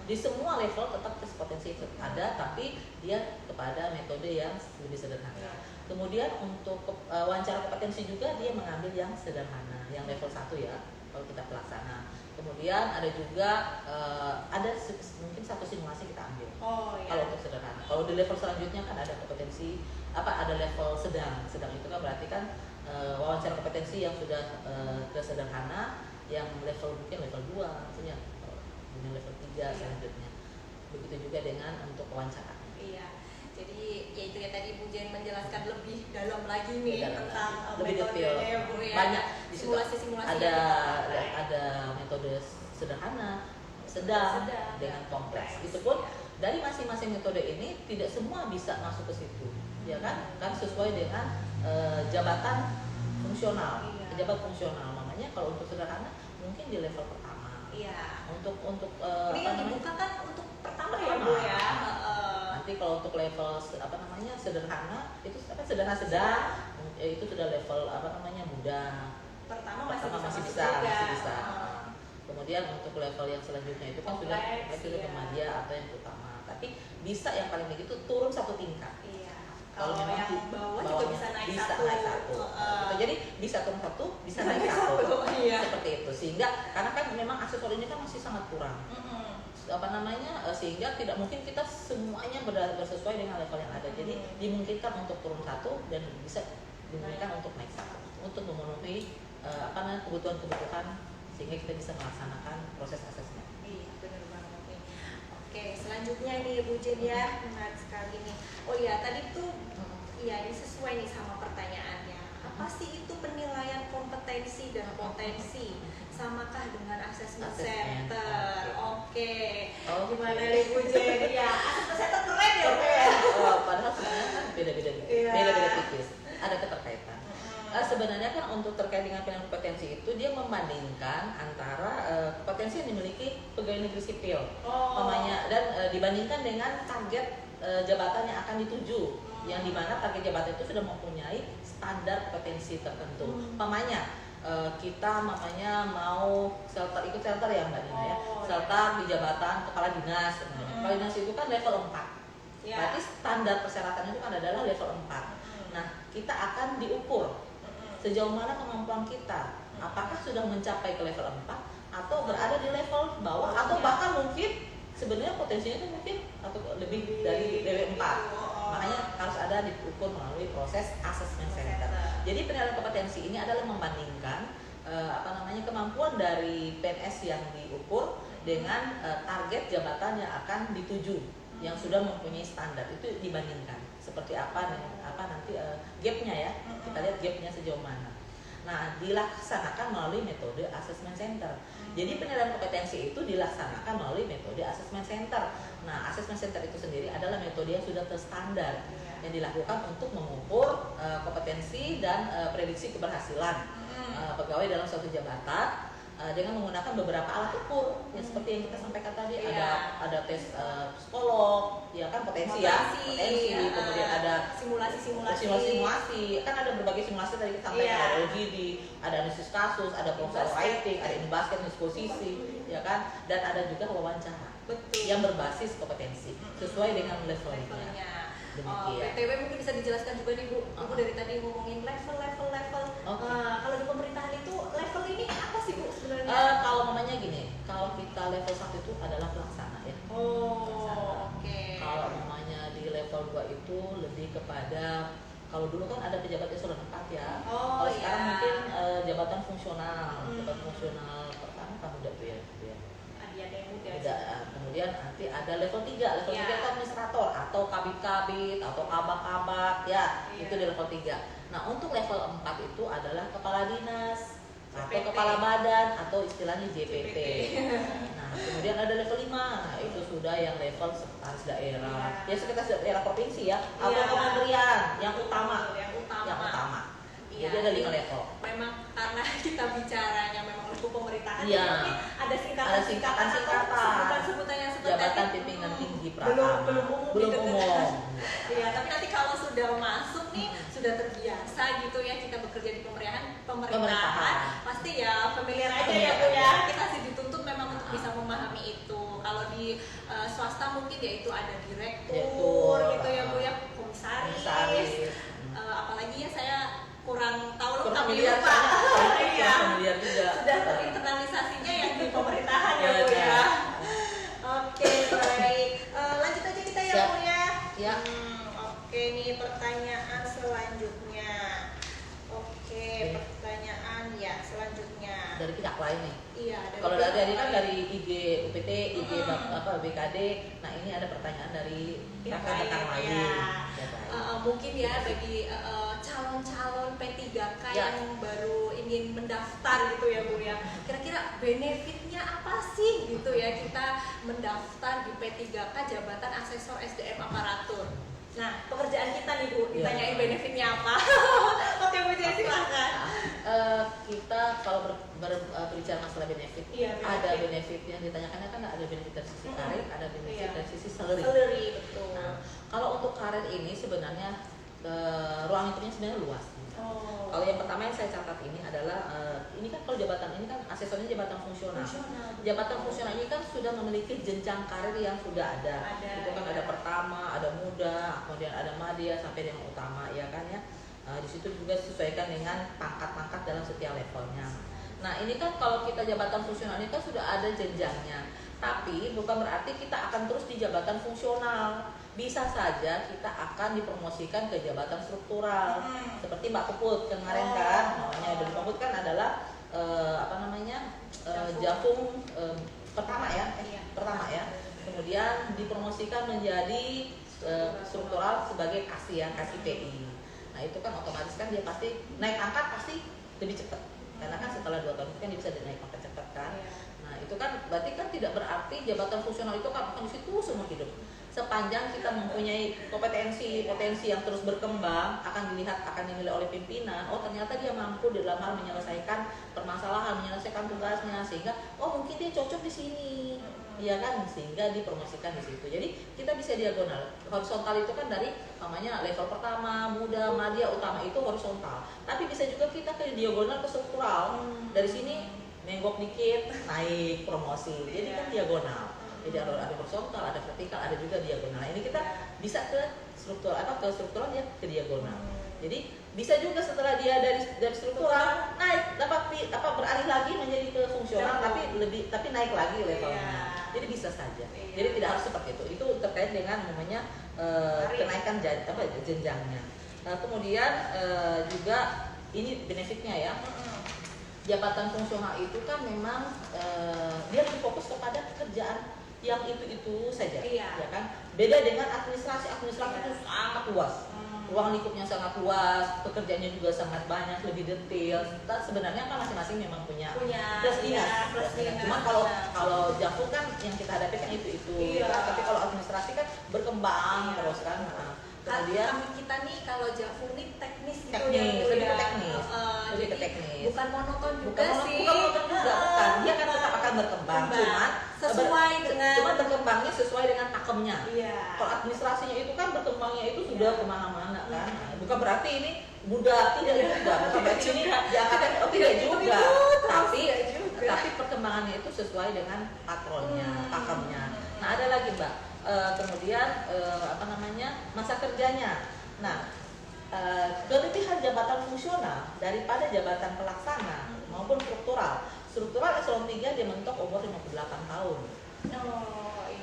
Di semua level tetap tes potensi tetap ada, tapi dia kepada metode yang lebih sederhana. Kemudian untuk wawancara kompetensi juga dia mengambil yang sederhana, yang level 1 ya kalau kita pelaksana. Kemudian ada juga ada mungkin satu simulasi kita ambil. Kalau untuk sederhana. Kalau di level selanjutnya kan ada kompetensi ada level sedang. Sedang itu kan berarti kan wawancara kompetensi yang sudah ke sederhana, yang mungkin level 2 maksudnya. Kemudian level 3 selanjutnya. Begitu juga dengan untuk wawancara. Iya. Jadi ya itu ya tadi Bu Jen menjelaskan lebih dalam lagi nih tentang lebih detail ya Bu ya. Banyak simulasi-simulasi ada metode sederhana, sedang dengan kompleks. Itu pun dari masing-masing metode ini tidak semua bisa masuk ke situ, ya kan? Kan sesuai dengan jabatan fungsional, pejabat fungsional. Makanya kalau untuk sederhana mungkin di level pertama. Iya. Untuk ini yang dibuka kan untuk pertama ya Bu ya. Nanti kalau untuk level sederhana itu sederhana sedang itu sudah level mudah. Pertama masih bisa. Kemudian untuk level yang selanjutnya itu kan sudah remaja atau yang utama. Tapi bisa yang paling begitu turun satu tingkat. Iya. Kalau memang yang bawah juga bisa naik satu. Jadi bisa turun satu, bisa naik satu. Seperti itu. Sehingga karena kan memang aksesor ini kan masih sangat kurang. Sehingga tidak mungkin kita semuanya bersesuai dengan level yang ada. Jadi dimungkinkan untuk turun satu dan bisa dimungkinkan untuk naik satu untuk memenuhi kebutuhan sehingga kita bisa melaksanakan proses asesmen. Iya, benar banget nih. Oke, selanjutnya nih Bu Jen ya, menarik sekali nih. Oh iya, tadi tuh ini sesuai nih sama pertanyaannya. Apa sih itu penilaian kompetensi dan potensi? Samakah dengan assessment center? Oke. Gimana nih Bu Jen? Ya, assessment center keren ya Bu ya. Padahal sebenarnya kan beda-beda tipis. Ada keterkaitan. Sebenarnya kan untuk terkait dengan penilaian kompetensi itu dia membandingkan antara kompetensi yang dimiliki pegawai negeri sipil, dan dibandingkan dengan target jabatan yang akan dituju, yang dimana target jabatan itu sudah mempunyai standar kompetensi tertentu. Kita mau ikut shelter ya Mbak Nina ya, shelter di jabatan kepala dinas. Kepala dinas itu kan level 4. Berarti standar persyaratannya itu kan adalah level 4. Nah, kita akan diukur sejauh mana kemampuan kita, apakah sudah mencapai ke level 4 atau berada di level bawah, atau bahkan mungkin sebenarnya potensinya itu mungkin atau lebih dari level 4. Makanya harus ada diukur melalui proses assessment center. Jadi penilaian kompetensi ini adalah membandingkan kemampuan dari PNS yang diukur dengan target jabatan yang akan dituju, yang sudah mempunyai standar. Itu dibandingkan seperti apa nanti gapnya ya, kita lihat gapnya sejauh mana. Nah, dilaksanakan melalui metode assessment center. Jadi penilaian kompetensi itu dilaksanakan melalui metode assessment center. Nah, assessment center itu sendiri adalah metode yang sudah terstandar yang dilakukan untuk mengukur kompetensi dan prediksi keberhasilan pegawai dalam suatu jabatan dengan menggunakan beberapa alat ukur yang seperti yang kita sampaikan tadi. Ada tes psikolog, ya kan, potensi, kemudian ada simulasi, kan ada berbagai simulasi tadi kita sampaikan, ada OGD, ada analisis kasus, ada proposal writing, ada ini basket, disposisi, ya kan, dan ada juga wawancara yang berbasis kompetensi sesuai dengan levelnya. BTW mungkin bisa dijelaskan juga nih Bu, Ibu dari tadi ngomongin level. Kalau di pemerintahan itu level ini apa sih Bu sebenarnya? Kalau namanya gini, kalau kita level 1 itu adalah pelaksana ya. Kalau namanya di level 2 itu lebih kepada, kalau dulu kan ada pejabat eselon 4 ya. Kalau sekarang mungkin jabatan fungsional. Jabatan fungsional pertama kan udah tuh ya. Ada yang muda. kemudian nanti ada level 3. Level 3 itu administrator atau kabit-kabit atau kabak-kabak ya, itu di level 3. Nah, untuk level 4 itu adalah kepala dinas atau kepala badan atau istilahnya JPT. Nah, kemudian ada level 5. Nah, itu sudah yang level sekretaris daerah. Ya, sekretaris daerah provinsi ya, atau kementerian yang utama. Yang utama. Iya, jadi ada 5 level. Memang karena kita bicaranya memang lingkup pemerintahan, iya. Tapi ada singkatan-singkatan sebutan-sebutan yang seperti jabatan pimpinan tinggi belum umum. Belum umum. Iya, tapi nanti kalau sudah masuk nih, sudah terbiasa gitu ya kita bekerja di pemerintahan, pasti ya familiar aja ya Bu ya. Kita sih dituntut memang untuk bisa memahami itu. Kalau di swasta mungkin ya itu ada direktur gitu ya Bu ya, komisaris. Apalagi ya saya kurang tahu tapi lupa. Iya. Sudah terinternalisasinya yang di pemerintahan ya Bu ya. Oke, baik. Lanjut aja kita ya Bu ya. Ya. Oke, nih pertanyaan selanjutnya. Oke, pertanyaan ya selanjutnya. Dari pihak lain nih. Iya, kalau dari kan dari IG UPT, IG BKD. Nah, ini ada pertanyaan dari rekan-rekan lain. Mungkin ya bagi calon-calon P3K yang baru ingin mendaftar gitu ya Bu ya. Kira-kira benefitnya apa sih gitu ya kita mendaftar di P3K jabatan asesor SDM aparatur. Nah, pekerjaan kita nih Bu, ditanyain benefitnya apa? Oke Bu Jay, silahkan. Kita kalau berbicara masalah benefit, ada benefit yang ditanyakannya kan ada benefit dari sisi karir, ada benefit dari sisi salary. Betul. Nah, kalau untuk karir ini sebenarnya ruang lingkupnya sebenarnya luas. Kalau yang pertama yang saya catat ini adalah ini kan kalau jabatan ini kan asesornya jabatan fungsional. Jabatan fungsional ini kan sudah memiliki jenjang karir yang sudah ada. Itu kan ada pertama, ada muda, kemudian ada madya sampai dengan utama ya kan ya. Di situ juga disesuaikan dengan pangkat-pangkat dalam setiap levelnya. Nah, ini kan kalau kita jabatan fungsional ini kan sudah ada jenjangnya. Tapi bukan berarti kita akan terus di jabatan fungsional. Bisa saja kita akan dipromosikan ke jabatan struktural. Seperti Mbak Puput kemarin kan, namanya dari Puput kan adalah Jafung pertama ya. Kemudian dipromosikan menjadi struktural sebagai kasih PI. Nah, itu kan otomatis kan dia pasti naik angkat pasti lebih cepat. Karena kan setelah 2 tahun kan dia bisa naik angkat cepat kan. Nah, itu kan berarti kan tidak berarti jabatan fungsional itu kan akan di situ seumur hidup. Sepanjang kita mempunyai potensi yang terus berkembang, akan dinilai oleh pimpinan. Oh, ternyata dia mampu dalam hal menyelesaikan permasalahan, menyelesaikan tugasnya, sehingga mungkin dia cocok di sini, ya kan, sehingga dipromosikan di situ. Jadi kita bisa diagonal. Horizontal itu kan dari namanya level pertama, muda, madya, utama itu horizontal. Tapi bisa juga kita ke diagonal ke struktural. Dari sini menggok dikit, naik promosi. Jadi kan diagonal. Jadi ada horizontal, ada vertikal, ada juga diagonal. Ini kita bisa ke struktural dia ke diagonal. Jadi bisa juga setelah dia dari struktural naik dapat beralih lagi menjadi ke fungsional tapi naik lagi levelnya. Jadi bisa saja. Jadi tidak harus seperti itu. Itu terkait dengan namanya kenaikan jenjangnya. Nah, kemudian juga ini benefitnya ya. Jabatan fungsional itu kan memang dia lebih fokus kepada pekerjaan yang itu saja, ya kan. Beda dengan administrasi itu sangat luas, ruang lingkupnya sangat luas, pekerjaannya juga sangat banyak, lebih detail. Kita sebenarnya kan masing-masing memang punya plus minus. Cuma kalau Jafung kan yang kita hadapi kan itu. Tapi kalau administrasi kan berkembang terus kan. Kemudian kita nih kalau Jafung nih teknis gitu lebih ke teknis. Bukan monoton juga sih. Bukan monoton juga, bukan. Dia kan tetap akan berkembang, cuma berkembangnya sesuai dengan pakemnya. Kalau administrasinya itu kan berkembangnya itu sudah kemana-mana kan. Bukan berarti ini mudah, tidak juga. Bukan berarti ini diangkatkan, tidak juga. Tapi perkembangannya itu sesuai dengan patronnya, pakemnya. Nah, ada lagi Mbak. Kemudian masa kerjanya. Nah, kelebihan jabatan fungsional daripada jabatan pelaksana maupun struktural eselon 3 dia mentok umur 58 tahun.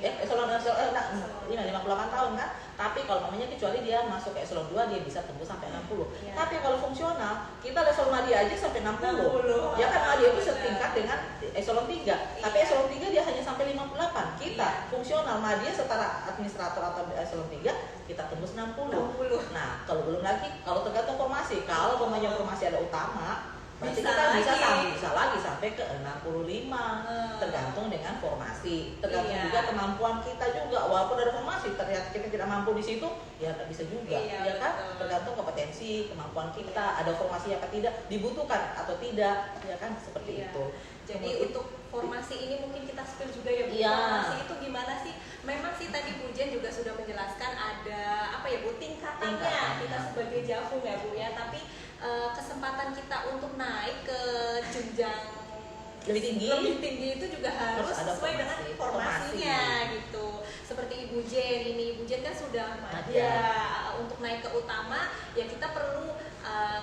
Eselon 58 tahun kan. Tapi kalau namanya kecuali dia masuk ke eselon 2 dia bisa tembus sampai 60. Tapi kalau fungsional kita level madya aja sampai 60. Ya kan, madya itu setingkat dengan eselon 3. Tapi eselon 3 dia hanya sampai 58. Kita fungsional norma dia setara administrator atau eselon 3 kita tembus 60. Nah, kalau belum lagi, kalau tergantung formasi, kalau pemainnya formasi ada utama, berarti kita bisa lagi sampai ke 65, tergantung dengan formasi, tergantung juga kemampuan kita juga. Walaupun ada formasi, ternyata kita tidak mampu di situ, ya nggak bisa juga, ya kan? Tergantung kompetensi, kemampuan kita, ada formasi apa tidak, dibutuhkan atau tidak, ya kan? Seperti itu. Jadi untuk formasi ini mungkin kita spill juga ya Bu. Formasi itu gimana sih? Memang sih tadi Bu Jen juga sudah menjelaskan ada apa ya Bu, tingkatannya kita sebagai Javum ya Bu ya. Tapi kesempatan kita untuk naik ke jenjang lebih tinggi itu juga harus sesuai dengan formasinya gitu. Seperti Ibu Jen ini, Ibu Jen kan sudah ada untuk naik ke utama, ya kita perlu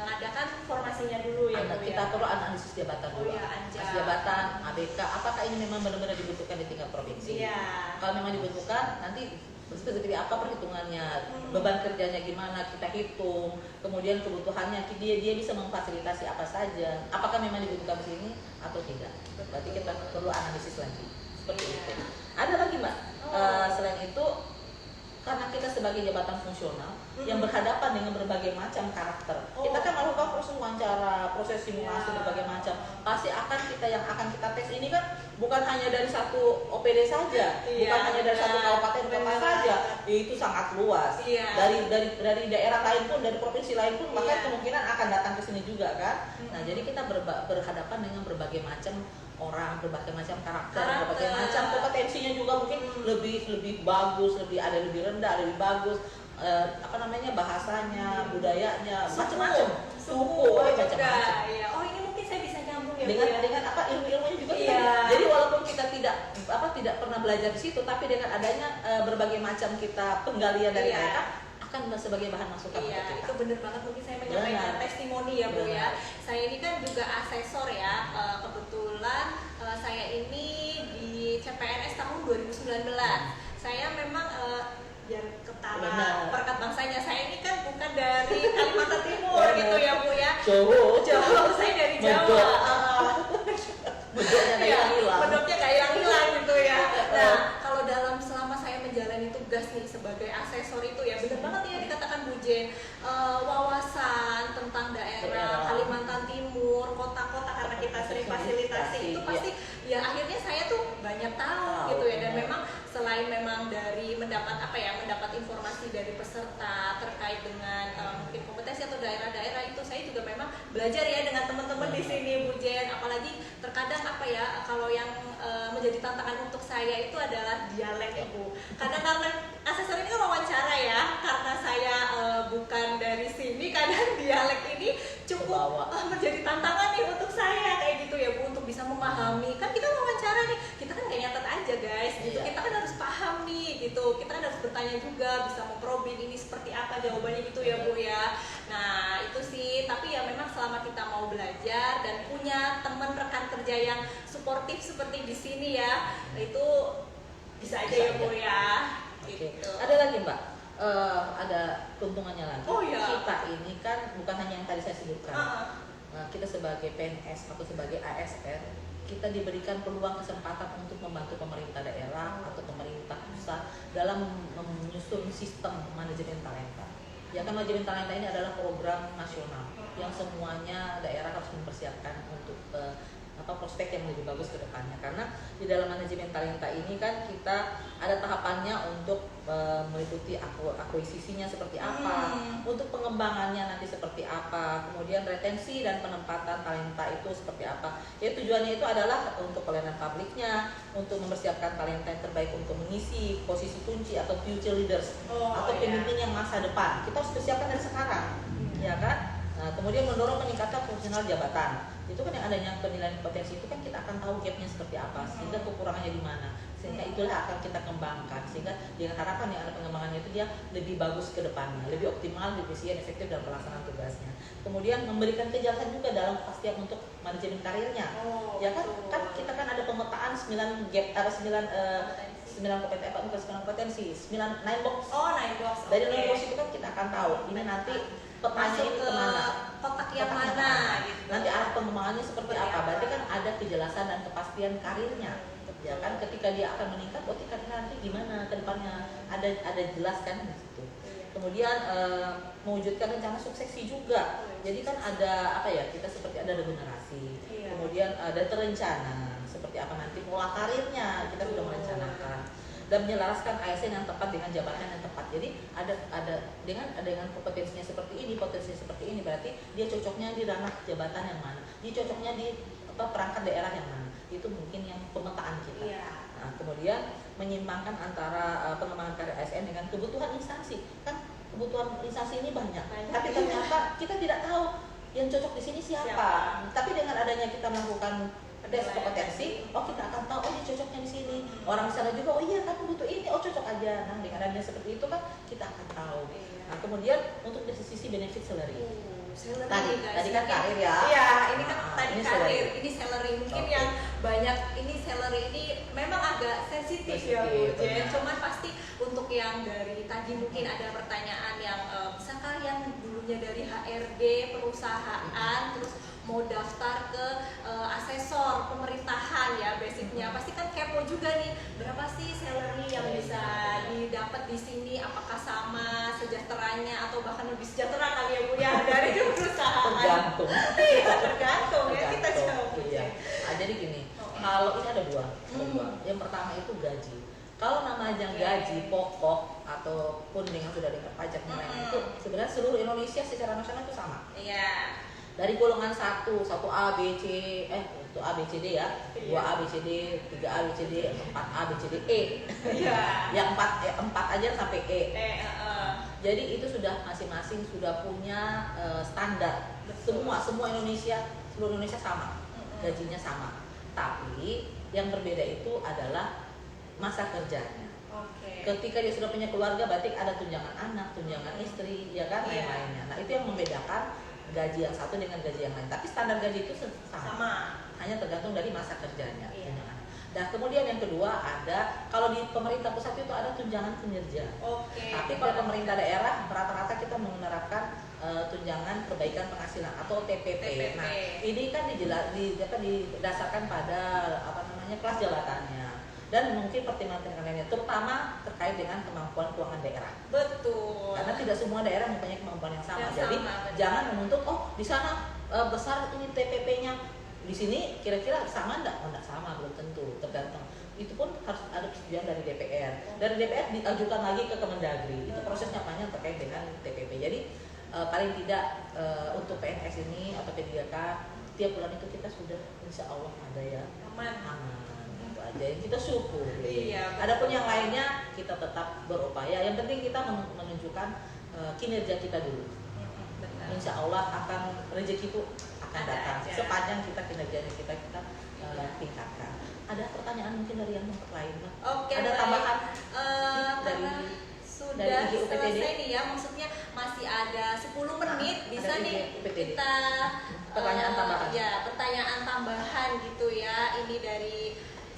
ngadakan formasinya dulu ya Bu. Kita perlu analisis jabatan dulu. Analisis jabatan, ABK, apakah ini memang benar-benar dibutuhkan di tingkat provinsi? Kalau memang dibutuhkan, nanti seperti apa perhitungannya, beban kerjanya gimana kita hitung, kemudian kebutuhannya dia bisa memfasilitasi apa saja, apakah memang dibutuhkan di sini atau tidak. Berarti kita perlu analisis lagi seperti itu. Ada lagi Mbak, selain itu karena kita sebagai jabatan fungsional yang berhadapan dengan berbagai macam karakter, kita kan melakukan proses wawancara, proses simulasi berbagai macam. Pasti kita yang akan kita tes ini kan bukan hanya dari satu OPD saja, bukan hanya dari satu kabupaten kota saja, itu sangat luas. Dari daerah lain pun, dari provinsi lain pun, bahkan kemungkinan akan datang ke sini juga kan. Nah, jadi kita berhadapan dengan berbagai macam orang, berbagai macam karakter, berbagai macam kompetensinya juga mungkin lebih bagus, lebih rendah, lebih bagus, bahasanya, budayanya, macam-macam, suku, macam-macam. Oh, ini mungkin saya bisa nyambung ya dengan ilmu-ilmunya juga. Jadi walaupun kita tidak pernah belajar di situ, tapi dengan adanya berbagai macam kita penggalian dari mereka akan sebagai bahan masukan untuk kita. Itu benar banget, mungkin saya menyampaikan testimoni ya Bu ya. Saya ini kan juga asesor ya, kebetulan saya ini di CPNS tahun 2019. Saya memang biar ketara perkat bangsanya, saya ini kan bukan dari Kalimantan Timur gitu ya Bu ya. Jawa, saya dari Jawa. Bedoknya gak hilang gitu ya. Nah, kalau selama saya menjalani tugas nih sebagai asesor itu ya benar banget ya dikatakan Bu Jen, wawasan tentang daerah Kalimantan Timur, kota-kota, karena kita sering fasilitasi itu pasti ya akhirnya saya tuh banyak tahu gitu ya. Dan memang selain memang dari mendapat informasi dari peserta terkait dengan mungkin kompetensi atau daerah-daerah itu, saya juga memang belajar ya dengan teman-teman di sini Bu Jen. Apalagi terkadang kalau yang menjadi tantangan untuk saya itu adalah dialek ya Bu. Kadang karena asesor ini kan wawancara ya, karena saya bukan dari sini, kadang dialek ini cukup menjadi tantangan nih untuk saya kayak gitu ya Bu, untuk bisa memahami. Kan kita wawancara nih, kita kan gak nyatet aja guys gitu, kita kan harus paham nih gitu, kita kan harus bertanya juga, bisa memprobing ini seperti apa jawabannya gitu ya Bu ya. Nah itu sih, tapi ya memang selama kita mau belajar dan punya teman rekan kerja yang suportif seperti di sini ya, itu bisa aja ya Bu ya. Gitu. Ada lagi Mbak, ada keuntungannya lagi. Kita ini kan bukan hanya yang tadi saya sebutkan. Kita sebagai PNS atau sebagai ASN, kita diberikan peluang kesempatan untuk membantu pemerintah daerah atau pemerintah pusat dalam menyusun sistem manajemen talenta. Ya kan, manajemen talenta ini adalah program nasional yang semuanya daerah harus mempersiapkan untuk prospek yang lebih bagus ke depannya. Karena di dalam manajemen talenta ini kan kita ada tahapannya untuk meliputi akuisisinya seperti apa, untuk pengembangannya nanti seperti apa, kemudian retensi dan penempatan talenta itu seperti apa. Ya tujuannya itu adalah untuk pelayanan publiknya, untuk mempersiapkan talenta yang terbaik untuk mengisi posisi kunci atau future leaders atau pemimpin yang masa depan. Kita harus persiapkan dari sekarang, ya kan? Nah, kemudian mendorong peningkatan fungsional jabatan. Itu kan yang adanya penilaian potensi itu kan kita akan tahu gapnya seperti apa, sehingga kekurangannya di mana, sehingga itulah akan kita kembangkan, sehingga dengan harapan yang ada pengembangannya itu dia lebih bagus ke depannya, lebih optimal, lebih efisien, efektif dalam pelaksanaan tugasnya. Kemudian memberikan kejelasan juga dalam kepastian untuk manajemen karirnya. Ya kan kita kan ada pemetaan 9 gap, ada 9 kompetensi, 9 box. 9 box. Dari 9 box itu kan kita akan tahu ini nanti petanya ini kemana, kotak yang mana gitu. Nanti arah pengembangannya seperti apa. Berarti kan ada kejelasan dan kepastian karirnya. Ya kan, ketika dia akan meningkat, berarti kan nanti gimana ke depannya, ada jelas kan di situ. Kemudian mewujudkan rencana suksesi juga. Jadi kan ada apa ya, kita seperti ada regenerasi. Kemudian ada terencana seperti apa nanti pola karirnya kita sudah merencanakan dan menyelaraskan ASN yang tepat dengan jabatan yang tepat. Jadi ada dengan kompetensinya seperti ini, potensinya seperti ini, berarti dia cocoknya di ranah jabatan yang mana, dia cocoknya di perangkat daerah yang mana. Itu mungkin yang pemetaan kita. Nah, kemudian menyimpangkan antara pengembangan karir ASN dengan kebutuhan instansi. Kan kebutuhan instansi ini banyak. Tapi ternyata kita tidak tahu yang cocok di sini siapa. Tapi dengan adanya kita melakukan tes kompetensi, kita akan tahu dia cocoknya di sini. Orang sana juga, iya kamu butuh ini, cocok aja. Nah, dengan adanya seperti itu kan kita akan tahu. Nah, kemudian untuk dari sisi benefit salary. Tadi kan karir ya. Iya, ini kan tadi ini karir, ini salary. Mungkin yang banyak ini salary ini memang agak sensitif ya Bu. Cuman pasti untuk yang dari tadi mungkin ada pertanyaan yang misalkan yang dulunya dari HRD perusahaan terus mau daftar ke asesor pemerintahan ya basicnya, pasti kan kepo juga nih berapa sih salary yang bisa didapat di sini, apakah sama sejahteranya atau bahkan lebih sejahtera kali ya Bu ya dari perusahaan. Tergantung. Iya, tergantung ya kita jawab. Iya. Jadi gini, kalau ini ada dua. Yang pertama itu gaji. Kalau namanya gaji pokok ataupun dengan sudah dengan pajak dan lain itu sebenarnya seluruh Indonesia secara nasional itu sama. Iya. Dari golongan 1 A B C untuk A B C D ya, 2A B C D, 3A B C D, 4A B C D E. Iya. Yang 4 aja sampai E. Jadi itu sudah masing-masing sudah punya standar. Semua Indonesia, seluruh Indonesia sama. Gajinya sama. Tapi yang berbeda itu adalah masa kerjanya. Ketika dia sudah punya keluarga, berarti ada tunjangan anak, tunjangan istri, ya kan, lain-lainnya. Nah, itu yang membedakan gaji yang satu dengan gaji yang lain. Tapi standar gaji itu sama. Hanya tergantung dari masa kerjanya. Dan kemudian yang kedua ada, kalau di pemerintah pusat itu ada tunjangan kinerja. Tapi kalau pemerintah daerah rata-rata kita menerapkan tunjangan perbaikan penghasilan atau TPP. Nah, ini kan didasarkan pada kelas jabatannya dan mungkin pertimbangan lainnya, terutama terkait dengan kemampuan keuangan daerah. Betul. Karena tidak semua daerah mempunyai kemampuan yang sama. Jadi jangan menuntut di sana besar ini TPP-nya, di sini kira-kira sama enggak? Enggak sama, belum tentu, tergantung. Itu pun harus ada persetujuan dari DPR. Dari DPR diajukan lagi ke Kemendagri. Itu prosesnya panjang terkait dengan TPP. Jadi paling tidak untuk PNS ini atau P3K tiap bulan itu kita sudah insya Allah ada ya aman. Itu aja yang kita syukur. Adapun yang lainnya kita tetap berupaya. Yang penting kita menunjukkan kinerja kita dulu. Insya Allah akan rezeki itu akan datang sepanjang kita kinerjanya kita tingkatkan. Ada pertanyaan mungkin dari yang lain? Ada tambahan dari sudah selesai nih ya, maksudnya masih ada 10 menit bisa nih kita pertanyaan tambahan. Ya, pertanyaan tambahan gitu ya. Ini dari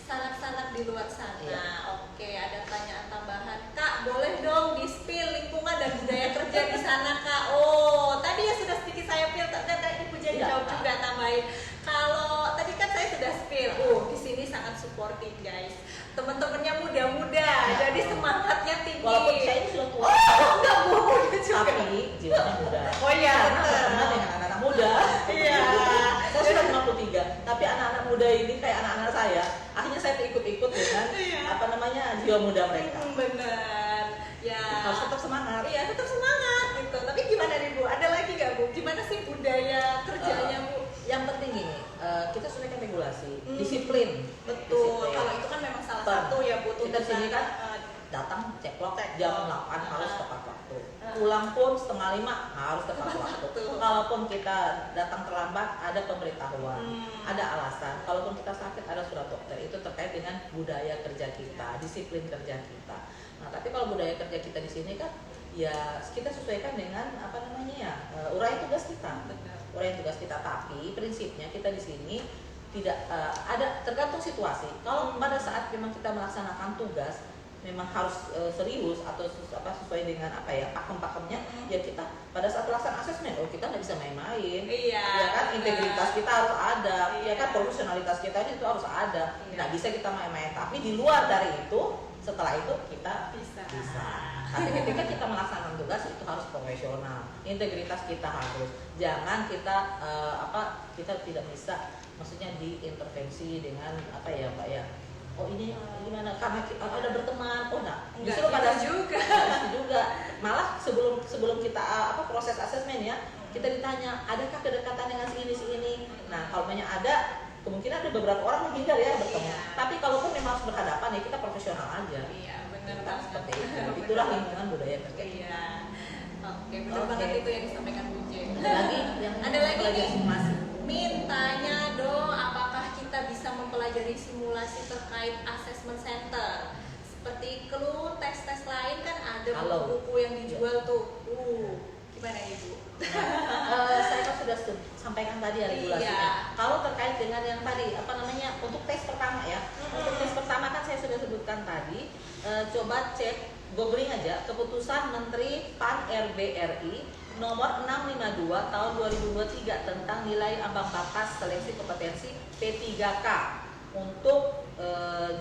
sanak-sanak di luar sana. Oke, ada pertanyaan tambahan. Kak, boleh dong di-spill lingkungan dan budaya kerja di sana, Kak. Tadi ya sudah sedikit saya spill, tadi Ibu jadi jawab juga tambahin. Kalau tadi kan saya sudah spill. Di sini sangat supportive, guys. Teman-temannya muda-muda, jadi semangatnya tinggi. Walaupun saya ini sudah tua. Enggak Bu, juga. Tapi jiwanya muda. Iya, karena dengan anak-anak muda. Iya. Saya sudah 53, tapi anak-anak muda ini kayak anak-anak saya. Akhirnya saya ikut-ikut dengan jiwa muda mereka. Benar. Ya. Harus tetap semangat. Iya, tetap semangat gitu. Tapi gimana nih Bu? Ada lagi nggak Bu? Gimana sih budaya kerjanya Bu? Yang penting gini, kita sesuaikan regulasi, disiplin. Betul. Kalau itu kan memang salah satu ya Bu. Kita sini kan datang ceklok jam 8 harus tepat waktu. Pulang pun 4:30 harus tepat waktu. Kalaupun kita datang terlambat ada pemberitahuan, ada alasan. Kalaupun kita sakit ada surat dokter. Itu terkait dengan budaya kerja kita, disiplin kerja kita. Nah, tapi kalau budaya kerja kita di sini kan ya kita sesuaikan dengan uraian tugas kita. Uraian tugas kita, tapi prinsipnya kita di sini tidak ada tergantung situasi. Kalau pada saat memang kita melaksanakan tugas memang harus serius atau sesuai dengan pakem-pakemnya, ya kita pada saat pelaksanaan asesmen kita nggak bisa main-main. Ya kan, integritas kita harus ada, ya kan, profesionalitas kita itu harus ada. Nggak bisa kita main-main. Tapi di luar dari itu Setelah itu kita Bisa. Tapi ketika kita melaksanakan tugas itu harus profesional, integritas kita harus. Jangan kita kita tidak bisa, maksudnya diintervensi dengan apa ya Pak ya. Oh ini gimana? Karena kita ada berteman, justru pada juga. Malah sebelum kita proses asesmen ya, kita ditanya, adakah kedekatan dengan si ini? Nah, kalau banyak ada, kemungkinan ada beberapa orang menghindar ya bertemu. Iya. Tapi kalaupun memang harus berhadapan ya kita profesional aja. Iya, benar Kita banget. seperti itu. Itulah lingkungan budaya kerja. Iya. Oke, benar Oke. banget itu yang disampaikan Bu Jen. Ada lagi yang Ada lagi nih. simulasi. Mintanya dong, apakah kita bisa mempelajari simulasi terkait assessment center? Seperti clue, tes-tes lain kan ada Halo. buku-buku yang dijual tuh. Gimana Ibu? Saya kan sudah sampaikan tadi ya regulasinya. Iya. Kalau terkait dengan yang tadi untuk tes pertama ya. Untuk tes pertama kan saya sudah sebutkan tadi. Coba cek googling aja keputusan Menteri PAN RB-RI nomor 652 tahun 2023 tentang nilai ambang batas seleksi kompetensi P3K untuk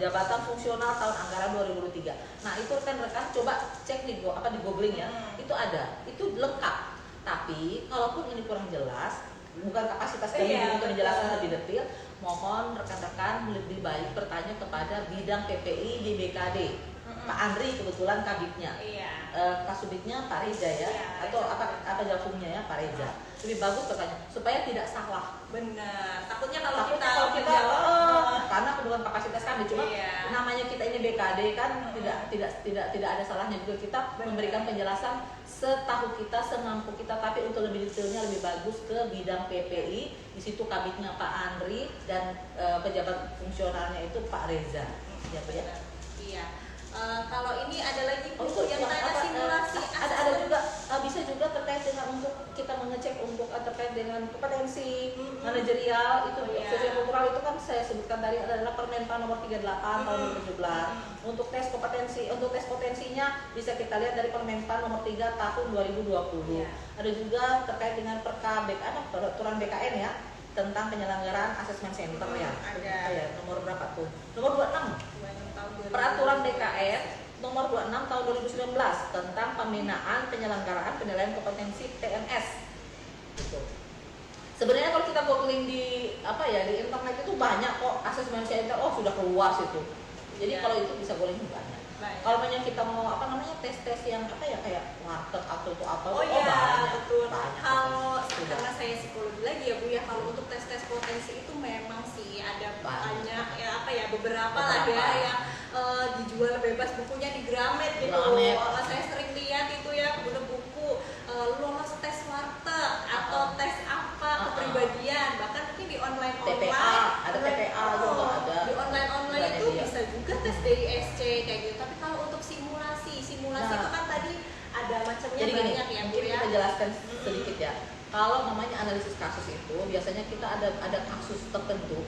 jabatan fungsional tahun anggaran 2023. Nah, itu rekan-rekan coba cek di googling ya. Itu ada, itu lengkap. Tapi kalaupun ini kurang jelas, bukan kapasitas kami untuk menjelaskan lebih detail, mohon rekan-rekan lebih baik bertanya kepada bidang PPI di BKD. Pak Andri kebetulan kabitnya. Iya. Kasubitnya Pak Reza ya, Iya, atau apa jawabnya ya Pak Reza. Lebih bagus bertanya supaya tidak salah. Benar. Takutnya kalau Takutnya kita kalau kita menjawab, karena kebutuhan kapasitas kami cuma Iya. namanya kita ini BKD kan tidak ada salahnya juga kita Benar. memberikan penjelasan setahu kita, semampu kita, tapi untuk lebih detailnya lebih bagus ke bidang PPI. Di situ kabitnya Pak Andri dan pejabat fungsionalnya itu Pak Reza. Ya, Pak ya. Iya. Kalau ini ada lagi Oh, buku itu yang tanya simulasi ada juga bisa juga terkait dengan untuk kita mengecek untuk terkait dengan kompetensi manajerial itu Oh, iya. sosiokultural itu kan saya sebutkan tadi adalah Permenpan nomor 38 tahun 2017. Untuk tes kompetensi, untuk tes potensinya bisa kita lihat dari Permenpan nomor 3 tahun 2020. Iya. Ada juga terkait dengan peraturan BKN ya tentang penyelenggaraan asesmen center ya. Ada. Ya, nomor berapa tuh? Nomor 26. tahun 2020. Peraturan BKN nomor 26 tahun 2019 tentang pembinaan penyelenggaraan penilaian kompetensi PNS. Gitu. Sebenarnya kalau kita googling di di internet itu banyak kok asesmen center, sudah keluar situ. Jadi Iya. kalau itu bisa boleh banyak. Baik. Kalau banyak kita mau tes-tes yang kayak warteg atau itu apa, Oh iya, banyak. betul. Banyak. Kalau Sudah. karena saya psikologi lagi ya Bu ya, kalau untuk tes-tes potensi itu memang sih ada banyak ya beberapa lah ya yang dijual bebas bukunya di Gramet gitu. Gramet. Saya sering lihat itu ya udah buku lolos tes warteg atau tes kepribadian, bahkan mungkin di online TPA, ada TPA juga ada. Di online itu Iya. bisa juga tes DISC kayak gitu. Tapi kalau untuk simulasi Nah. itu kan tadi ada macamnya Jadi gini, banyak ya Bu mungkin ya. kita jelaskan sedikit ya. Kalau namanya analisis kasus itu biasanya kita ada kasus tertentu.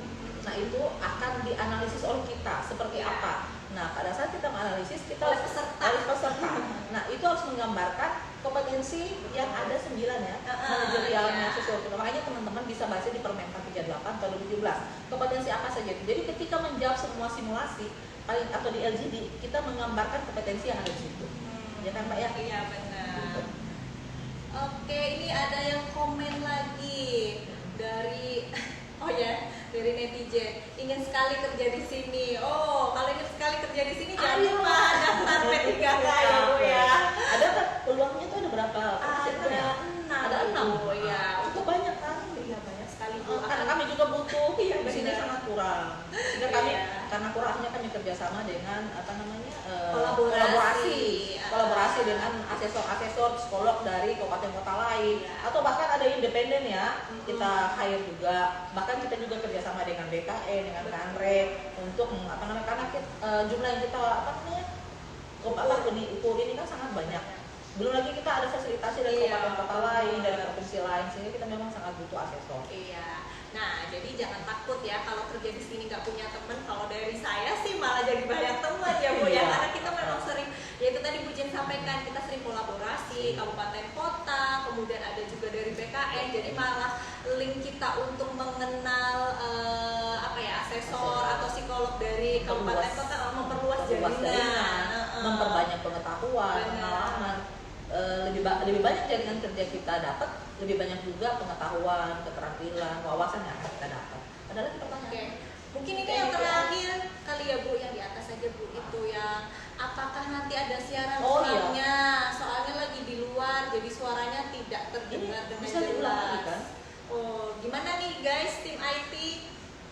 Nah, itu akan dianalisis oleh kita seperti Ya. apa. Nah, pada saat kita menganalisis kita Oleh oleh peserta. Nah, itu harus menggambarkan kompetensi yang ada 9 ya. Manajerialnya ya. sesuatu. Makanya teman-teman bisa baca di Permenpan 38 tahun 2017. Kompetensi apa saja itu. Jadi ketika menjawab semua simulasi atau di LGD, kita menggambarkan kompetensi yang ada di situ. Ya kan, Pak ya? Iya benar. Oke, ini ada yang komen lagi dari dari netizen. Ingin sekali kerja di sini. Oh, kalau ingin sekali kerja di sini jangan Ayo. lupa daftar P3K ya Bu ya. Ada kan peluangnya tuh ada berapa? persen ya? Ada 6. Oh ya, Itu banyak kan? Iya banyak sekali Bu. Karena kami juga butuh. Iya, Di sini benar. sangat kurang. Sehingga kami Iya. karena kurangnya kami kerjasama dengan Kolaborasi. kolaborasi dengan asesor psikolog dari kabupaten kota lain, Iya. atau bahkan ada independen ya, kita hire juga. Bahkan kita juga kerjasama dengan BKN, dengan Kanre untuk karena jumlah yang kita ukur ini kan sangat banyak. Belum lagi kita ada fasilitasi dari Iya. kabupaten kota lain, dari provinsi lain, sehingga kita memang sangat butuh asesor. Iya. Nah, jadi jangan takut ya kalau kerja di sini nggak punya teman. Kalau dari saya sih malah jadi banyak teman ya Bu ya, Iya. karena kita memang sering, ya itu tadi Bu Jen sampaikan, kita sering kolaborasi kabupaten kota, kemudian ada juga dari BKN. Jadi malah link kita untuk mengenal asesor atau psikolog dari kabupaten kota memperluas jaringan. memperbanyak pengetahuan, Benar. pengalaman. Lebih banyak jaringan kerja kita dapat, lebih banyak juga pengetahuan, keterampilan, wawasan yang akan kita dapat. Ada lagi pertanyaan? Oke. Mungkin ini yang terakhir kali ya Bu, yang di atas aja Bu, itu yang apakah nanti ada siaran Oh, iya. ulangnya? Soalnya lagi di luar, jadi suaranya tidak terdengar dengan Bisa diulang lagi jelas. kan? Oh, gimana nih guys, tim IT?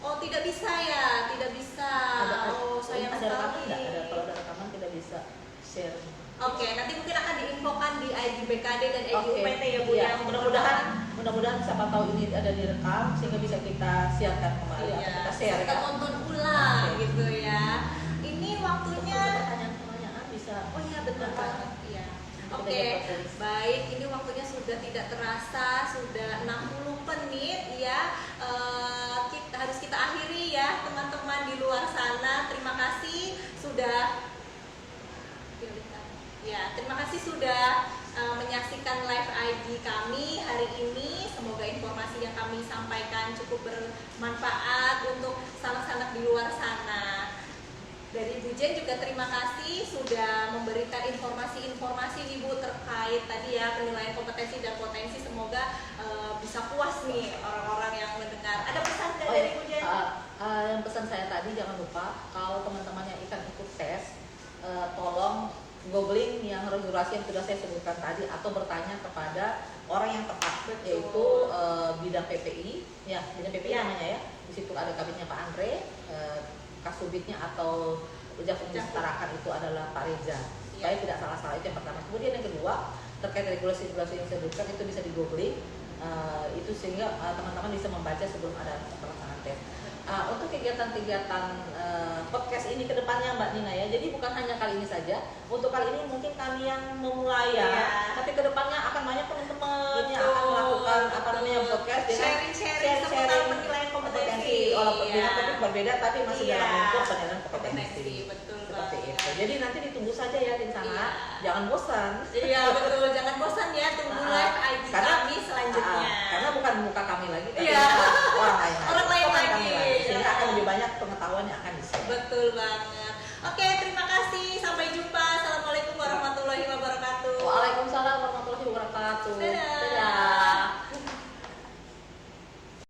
Oh, tidak bisa ya, tidak bisa. Oh, sayang ada rekaman sekali. nggak? Kalau ada rekaman kita bisa share. Oke, nanti mungkin akan diinfokan di ID BKD dan ID Oke. UPT ya Bu, Iya, yang mudah-mudahan siapa tahu ini ada direkam sehingga bisa kita siarkan kembali atau Iya, kita share kita ya. tonton ulang gitu ya. Ini waktunya. Pertanyaan bisa. Oh iya, betul banget. Iya. Kita Oke, dapat tulis. baik. Ini waktunya sudah tidak terasa, sudah 60 menit ya. Harus kita akhiri ya, teman-teman di luar sana. Terima kasih sudah. Ya, terima kasih sudah menyaksikan live ID kami hari ini. Semoga informasi yang kami sampaikan cukup bermanfaat untuk sanak-sanak di luar sana. Dari Bu Jen juga terima kasih sudah memberikan informasi-informasi Ibu terkait tadi ya penilaian kompetensi dan potensi. Semoga bisa puas nih orang-orang yang mendengar. Ada pesan nggak dari Bu Jen? Yang pesan saya tadi jangan lupa kalau teman-teman yang ikut tes, tolong googling yang regulasi yang sudah saya sebutkan tadi atau bertanya kepada orang yang tepat. Betul. Yaitu bidang PPI ya, bidang PPI Ya. namanya ya. Di situ ada kabinetnya Pak Andre, kasubitnya atau Jakpro Setarakan itu adalah Pak Reza. Supaya tidak salah-salah, itu yang pertama. Kemudian yang kedua terkait regulasi-regulasi yang saya sebutkan itu bisa di googling, itu sehingga teman-teman bisa membaca sebelum ada pelaksanaan tes. Untuk kegiatan-kegiatan podcast ini ke depannya Mbak Nina ya, jadi bukan hanya kali ini saja. Untuk kali ini mungkin kami yang memulai ya, tapi ke depannya akan banyak teman-teman yang akan melakukan podcast dengan sharing seputar penilaian kompetensi. Walaupun Iya. dengan topik berbeda tapi masih Iya. dalam lingkup penilaian kompetensi. Betul Seperti banget. itu. Jadi nanti ditunggu saja ya di sana. Iya. Jangan bosan. Iya betul, jangan bosan ya, tunggu live ID kami selanjutnya. Karena bukan muka kami lagi, tapi Iya. orang lain. Orang lain Teman lagi. kami sehingga akan lebih banyak pengetahuan yang akan di-share. Betul banget. Oke,